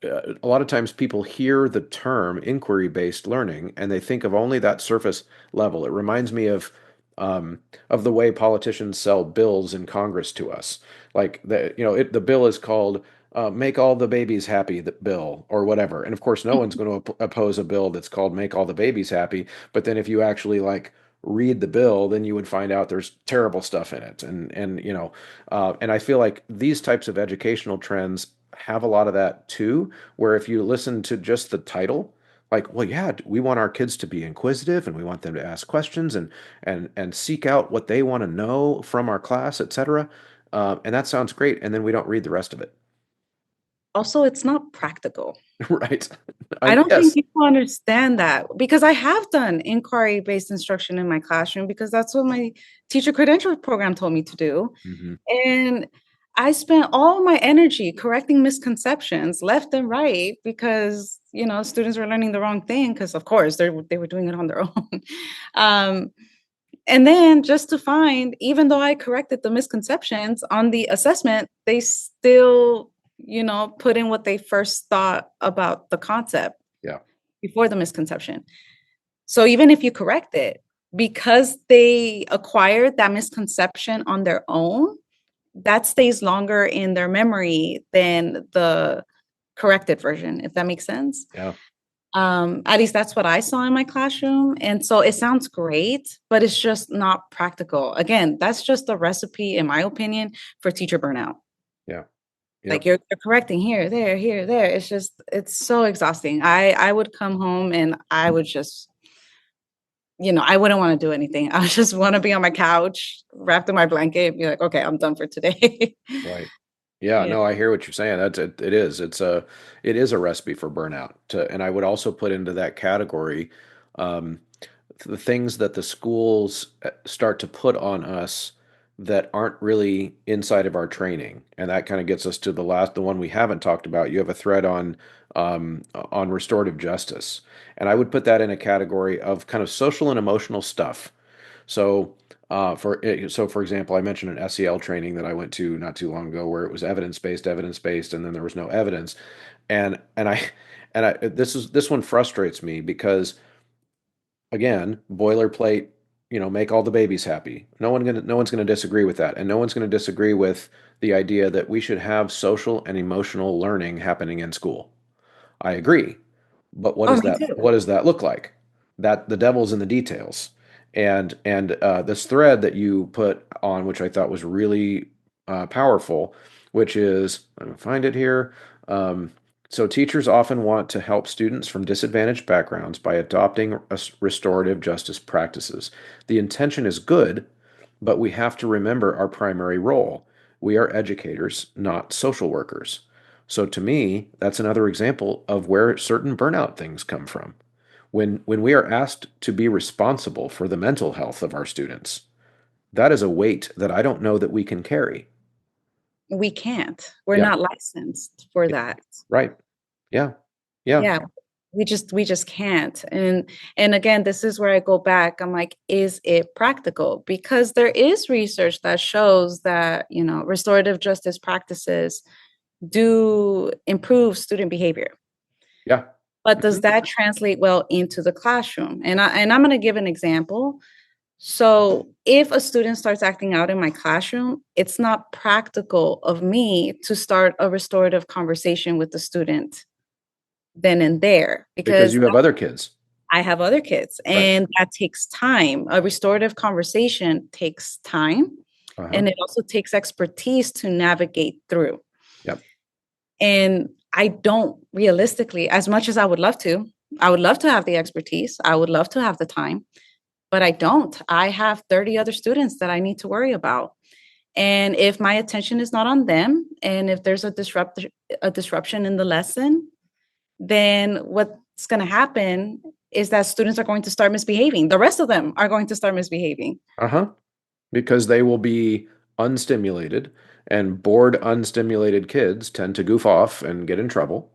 a lot of times people hear the term inquiry-based learning and they think of only that surface level. It reminds me of the way politicians sell bills in Congress to us. Like the bill is called "Make All the Babies Happy" the bill or whatever. And of course, no one's going to oppose a bill that's called "Make All the Babies Happy." But then if you actually like read the bill, then you would find out there's terrible stuff in it. And I feel like these types of educational trends have a lot of that too, where if you listen to just the title, like, well, yeah, we want our kids to be inquisitive and we want them to ask questions and seek out what they want to know from our class, etc. And that sounds great. And then we don't read the rest of it. Also, it's not practical. Right. I don't think Yes. people understand that because I have done inquiry-based instruction in my classroom because that's what my teacher credential program told me to do. Hmm. And I spent all my energy correcting misconceptions left and right because, students were learning the wrong thing because of course they were doing it on their own. Um, and then just to find, even though I corrected the misconceptions on the assessment, they still, put in what they first thought about the concept Yeah. before the misconception. So even if you correct it, because they acquired that misconception on their own, that stays longer in their memory than the corrected version, if that makes sense. Yeah. At least that's what I saw in my classroom. And so it sounds great, but it's just not practical. Again, that's just a recipe, in my opinion, for teacher burnout. Yeah. Like Yep. you're correcting here, there. It's so exhausting. I would come home and I would just, I wouldn't want to do anything. I just want to be on my couch, wrapped in my blanket, and be like, okay, I'm done for today. Right. Yeah, Yeah. no, I hear what you're saying. That's it, it is. It is a recipe for burnout. And I would also put into that category um, the things that the schools start to put on us that aren't really inside of our training. And that kind of gets us to the one we haven't talked about. You have a thread on restorative justice. And I would put that in a category of kind of social and emotional stuff. So, for example, I mentioned an SEL training that I went to not too long ago, where it was evidence based, and then there was no evidence, and this one frustrates me because again, boilerplate, make all the babies happy. No one's gonna disagree with that, and no one's gonna disagree with the idea that we should have social and emotional learning happening in school. I agree. But Oh, me too. what does that look like? That the devil's in the details. And this thread that you put on, which I thought was really powerful, which is, let me find it here. Um, so teachers often want to help students from disadvantaged backgrounds by adopting restorative justice practices. The intention is good, but we have to remember our primary role. We are educators, not social workers. So to me, that's another example of where certain burnout things come from. When we are asked to be responsible for the mental health of our students, that is a weight that I don't know that we can carry. We can't. We're Yeah, not licensed for that. right. Yeah. Yeah. Yeah, we just can't. And again, this is where I go back. I'm like, is it practical? Because there is research that shows that, restorative justice practices do improve student behavior. Yeah. But does Mhm. that translate well into the classroom? And I'm going to give an example. So if a student starts acting out in my classroom, it's not practical of me to start a restorative conversation with the student then and there, Because because you have other kids. I have other kids Right. and that takes time. A restorative conversation takes time, Uh-huh. and it also takes expertise to navigate through. Yep. And I don't realistically, as much as I would love to have the expertise. I would love to have the time, but I don't. I have 30 other students that I need to worry about. And if my attention is not on them, and if there's a disruption in the lesson, then what's going to happen is that students are going to start misbehaving. The rest of them are going to start misbehaving. Uh-huh. Because they will be unstimulated, and bored, unstimulated kids tend to goof off and get in trouble.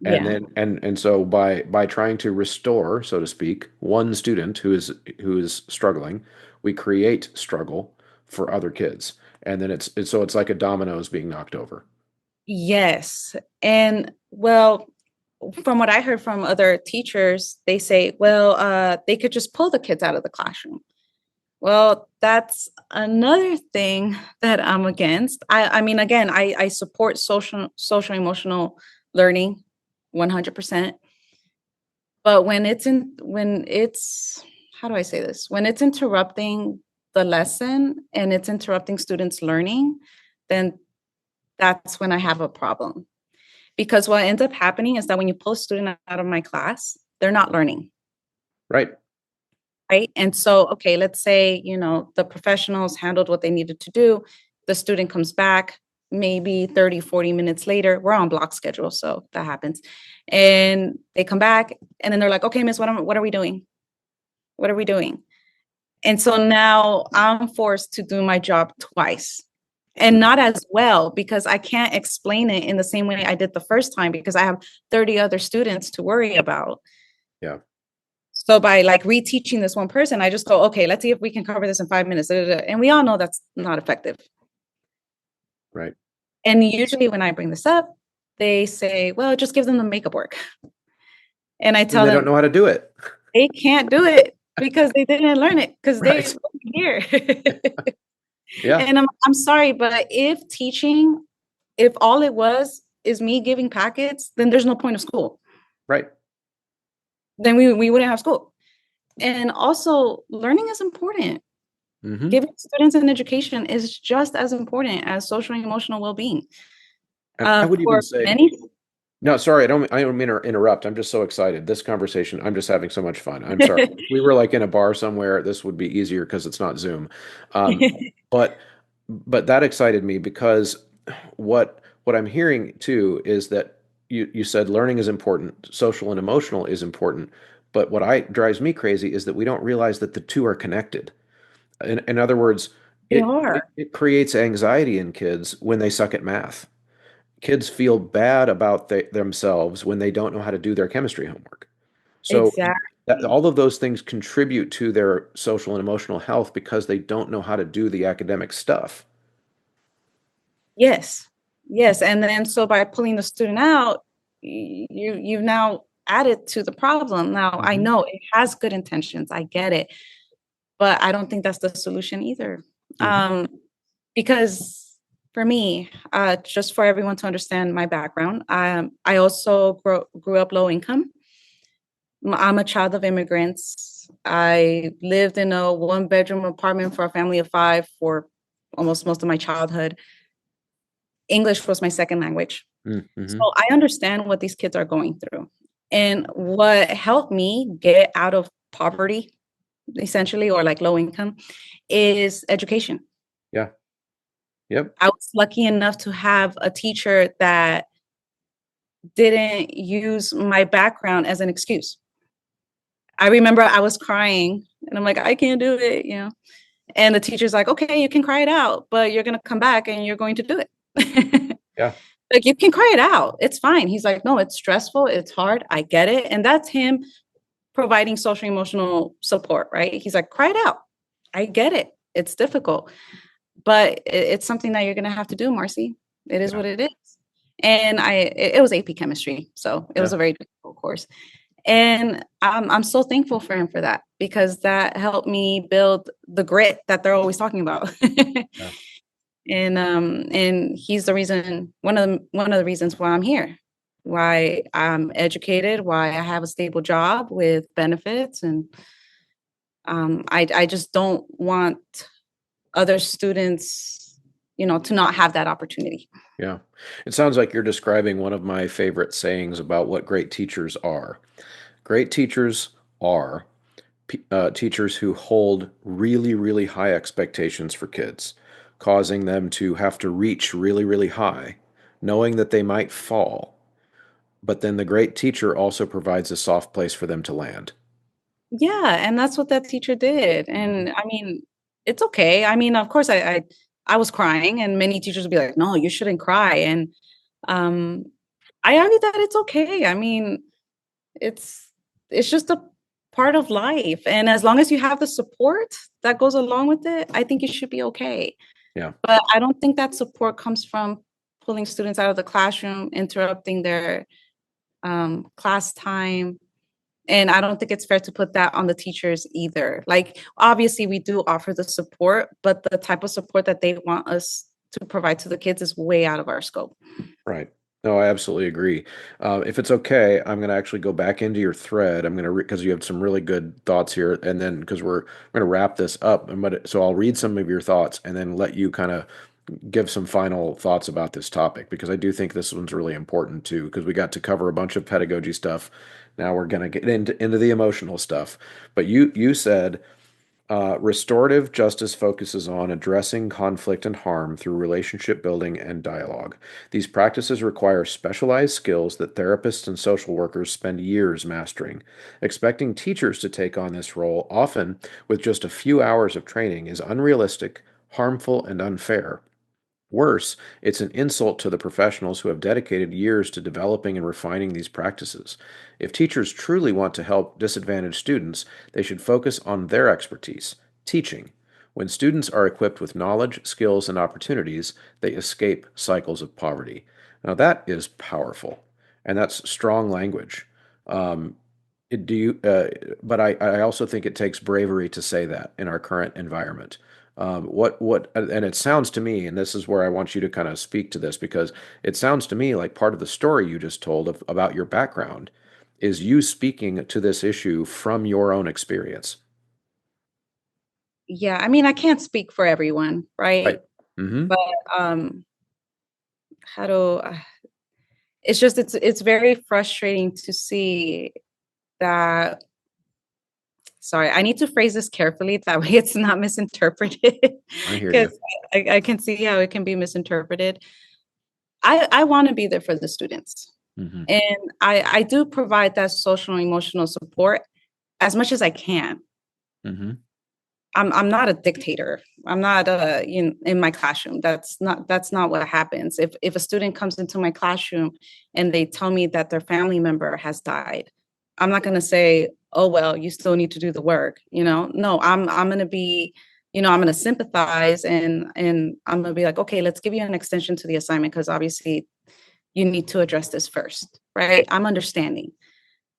And Yeah. then and so by trying to restore, so to speak, one student who is struggling, we create struggle for other kids. And then it's like a dominoes being knocked over. Yes. And well, from what I heard from other teachers, they say, well, they could just pull the kids out of the classroom. Well, that's another thing that I'm against. I mean, again, I support social emotional learning 100%. But when it's how do I say this? When it's interrupting the lesson and it's interrupting students' learning, then that's when I have a problem. Because what ends up happening is that when you pull a student out of my class, they're not learning. Right. Right. And so, okay, let's say, the professionals handled what they needed to do. The student comes back maybe 30, 40 minutes later. We're on block schedule, so that happens. And they come back and then they're like, okay, miss, what are we doing? What are we doing? And so now I'm forced to do my job twice, and not as well, because I can't explain it in the same way I did the first time because I have 30 other students to worry about. Yeah. So by like reteaching this one person, I just go, okay, let's see if we can cover this in 5 minutes. And we all know that's not effective. Right. And usually when I bring this up, they say, well, just give them the makeup work. And I And tell they them don't know how to do it. they can't do it because they didn't learn it because they Right. weren't here. Yeah. And I'm sorry, but if all it was is me giving packets, then there's no point of school. Right. Then we wouldn't have school. And also, learning is important. Mm-hmm. Giving students an education is just as important as social and emotional well-being. And I would even For say, many, no, sorry, I don't mean to interrupt. I'm just so excited. This conversation, I'm just having so much fun. I'm sorry. If we were like in a bar somewhere, this would be easier because it's not Zoom. Um, but but that excited me because what I'm hearing too is that you said learning is important, social and emotional is important. But what I drives me crazy is that we don't realize that the two are connected. In other words, they it, are. it it creates anxiety in kids when they suck at math. Kids feel bad about themselves when they don't know how to do their chemistry homework. So Exactly. all of those things contribute to their social and emotional health because they don't know how to do the academic stuff. Yes. Yes. And then so by pulling the student out, you've now added to the problem. Now I Hmm. know it has good intentions. I get it. But I don't think that's the solution either. Hmm. Because for me, just for everyone to understand my background, I also grew up low income. I'm a child of immigrants. I lived in a one-bedroom apartment for a family of five for almost most of my childhood. English was my second language. So Hmm. I understand what these kids are going through. And what helped me get out of poverty, essentially, or like low income, is education. Yeah. Yep. I was lucky enough to have a teacher that didn't use my background as an excuse. I remember I was crying and I'm like, I can't do it, you know. And the teacher's like, okay, you can cry it out, but you're gonna come back and you're going to do it. Yeah. Like, you can cry it out. It's fine. He's like, no, it's stressful, it's hard. I get it. And that's him providing social emotional support, right? He's like, cry it out. I get it. It's difficult, but it's something that you're gonna have to do, Marcie. It is Yeah. what it is. And it was AP chemistry, so it was Yeah. a very difficult course. And I'm so thankful for him for that because that helped me build the grit that they're always talking about. Yeah. And he's the reason, one of the reasons why I'm here, why I'm educated, why I have a stable job with benefits, and I just don't want other students, you know, to not have that opportunity. Yeah. It sounds like you're describing one of my favorite sayings about what great teachers are. Great teachers are teachers who hold really, really high expectations for kids, causing them to have to reach really, really high, knowing that they might fall. But then the great teacher also provides a soft place for them to land. Yeah, and that's what that teacher did. Mhm. And I mean, it's okay. I mean, of course, I was crying, and many teachers would be like, "No, you shouldn't cry." And um, I argue that it's okay. I mean, it's it's just a part of life, and as long as you have the support that goes along with it, I think you should be okay. Yeah. But I don't think that support comes from pulling students out of the classroom, interrupting their class time, and I don't think it's fair to put that on the teachers either. Like, obviously, we do offer the support, but the type of support that they want us to provide to the kids is way out of our scope. Right. No, I absolutely agree. If it's okay, I'm going to actually go back into your thread. I'm going to because you have some really good thoughts here, and then because we're going to wrap this up, so I'll read some of your thoughts and then let you kind of give some final thoughts about this topic because I do think this one's really important too because we got to cover a bunch of pedagogy stuff. Now we're going to get into the emotional stuff. But you said restorative justice focuses on addressing conflict and harm through relationship building and dialogue. These practices require specialized skills that therapists and social workers spend years mastering. Expecting teachers to take on this role, often with just a few hours of training, is unrealistic, harmful, and unfair. Worse, it's an insult to the professionals who have dedicated years to developing and refining these practices. If teachers truly want to help disadvantaged students, they should focus on their expertise, teaching. When students are equipped with knowledge, skills, and opportunities, they escape cycles of poverty. Now, that is powerful, and that's strong language. Um, it- do you? But I also think it takes bravery to say that in our current environment. And it sounds to me, and this is where I want you to kind of speak to this because it sounds to me like part of the story you just told about your background is you speaking to this issue from your own experience. Yeah, I mean, I can't speak for everyone, Right. right? Mm-hmm. But how do it's just it's very frustrating to see that. Sorry, I need to phrase this carefully that way it's not misinterpreted I hear you. because I can see how it can be misinterpreted. I want to be there for the students, Mm-hmm. and I do provide that social and emotional support as much as I can. Mm-hmm. I'm not a dictator. I'm not in my classroom. That's not what happens. If a student comes into my classroom and they tell me that their family member has died, I'm not going to say, "Oh well, you still need to do the work." You know, no, I'm going to be, you know, I'm going to sympathize and I'm going to be like, "Okay, let's give you an extension to the assignment because obviously you need to address this first, right?" I'm understanding,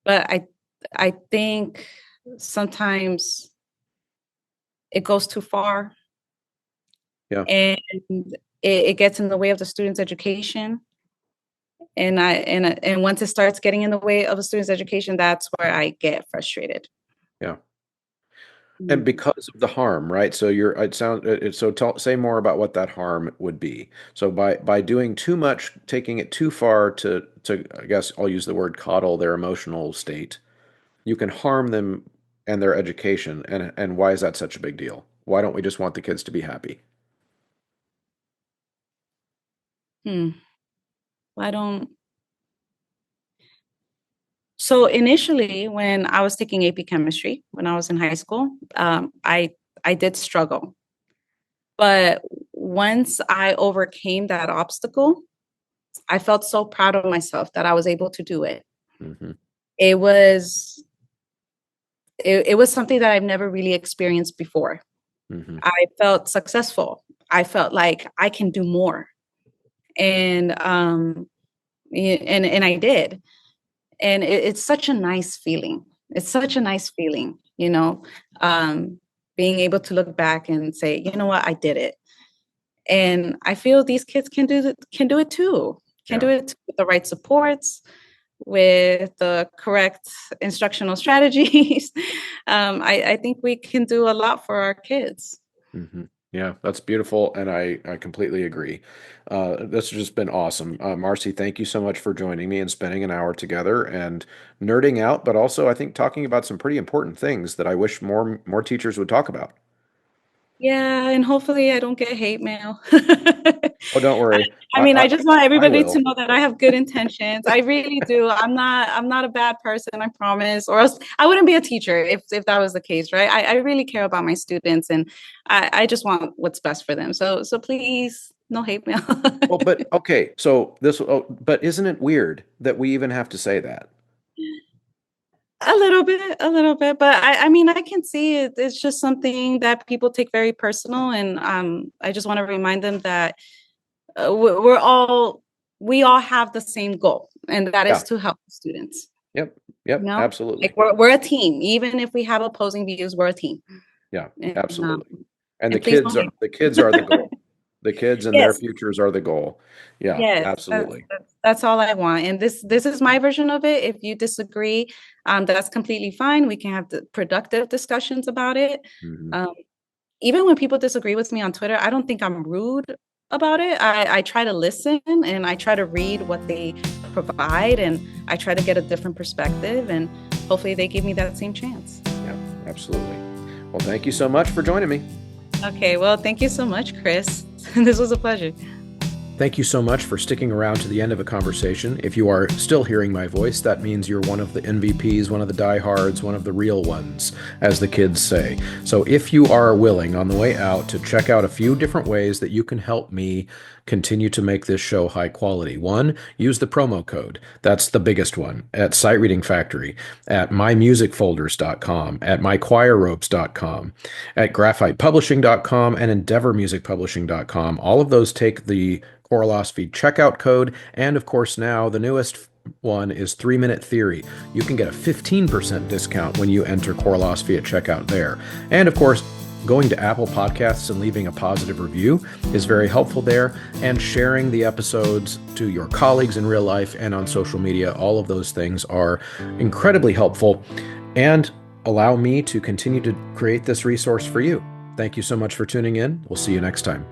but I think sometimes it goes too far Yeah. and it gets in the way of the student's education. And once it starts getting in the way of a student's education, that's where I get frustrated. Yeah. And Mhm. because of the harm, right? So you're, it sounds, so say more about what that harm would be. So by doing too much, taking it too far I guess I'll use the word coddle their emotional state, you can harm them and their education. And why is that such a big deal? Why don't we just want the kids to be happy? Hmm. I don't. So initially, when I was taking AP chemistry, when I was in high school, I did struggle. But once I overcame that obstacle, I felt so proud of myself that I was able to do it. Mm-hmm. It was it was something that I've never really experienced before. Mm-hmm. I felt successful. I felt like I can do more. And and I did. And it's such a nice feeling. It's such a nice feeling, um, being able to look back and say, you know what, I did it. And I feel these kids can do it too. Can Yeah. do it with the right supports, with the correct instructional strategies. I think we can do a lot for our kids. Mm-hmm. Yeah, that's beautiful, and I completely agree. This has just been awesome. Marcie, thank you so much for joining me and spending an hour together and nerding out, but also I think talking about some pretty important things that I wish more teachers would talk about. Yeah, and hopefully I don't get hate mail. Oh, don't worry. I mean, I just want I everybody to will. know that I have good intentions. I really do. I'm not a bad person, I promise. Or else I wouldn't be a teacher if that was the case, right? I really care about my students and I just want what's best for them. So please, no hate mail. Well, but okay, so but isn't it weird that we even have to say that? A little bit, but I mean, I can see it. It's just something that people take very personal, and I just want to remind them that we're all we all have the same goal, and that is Yeah. to help students. Yep. You Yep. know, like Absolutely. we're a team. Even if we have opposing views, we're a team. Yeah. And Absolutely. And and please don't the kids are the goal. The kids and their yes, futures are the goal. Yeah. yes, Absolutely. that's all I want. And this is my version of it. If you disagree, that's completely fine. We can have the productive discussions about it. Hmm. Um, Even when people disagree with me on Twitter, I don't think I'm rude about it. I try to listen and I try to read what they provide and I try to get a different perspective and hopefully they give me that same chance. Yeah. Absolutely. Well, thank you so much for joining me. Okay, well, thank you so much, Chris. This was a pleasure. Thank you so much for sticking around to the end of a conversation. If you are still hearing my voice, that means you're one of the MVPs, one of the diehards, one of the real ones, as the kids say. So if you are willing on the way out to check out a few different ways that you can help me continue to make this show high quality. One, use the promo code. That's the biggest one at Sight Reading Factory, at mymusicfolders.com, at mychoirropes.com, at graphitepublishing.com, and endeavormusicpublishing.com. All of those take the Choralosophy checkout code. And of course, now the newest one is 3-Minute Theory. You can get a 15% discount when you enter Choralosophy at checkout there. And of course, going to Apple Podcasts and leaving a positive review is very helpful there. And sharing the episodes to your colleagues in real life and on social media, all of those things are incredibly helpful and allow me to continue to create this resource for you. Thank you so much for tuning in. We'll see you next time.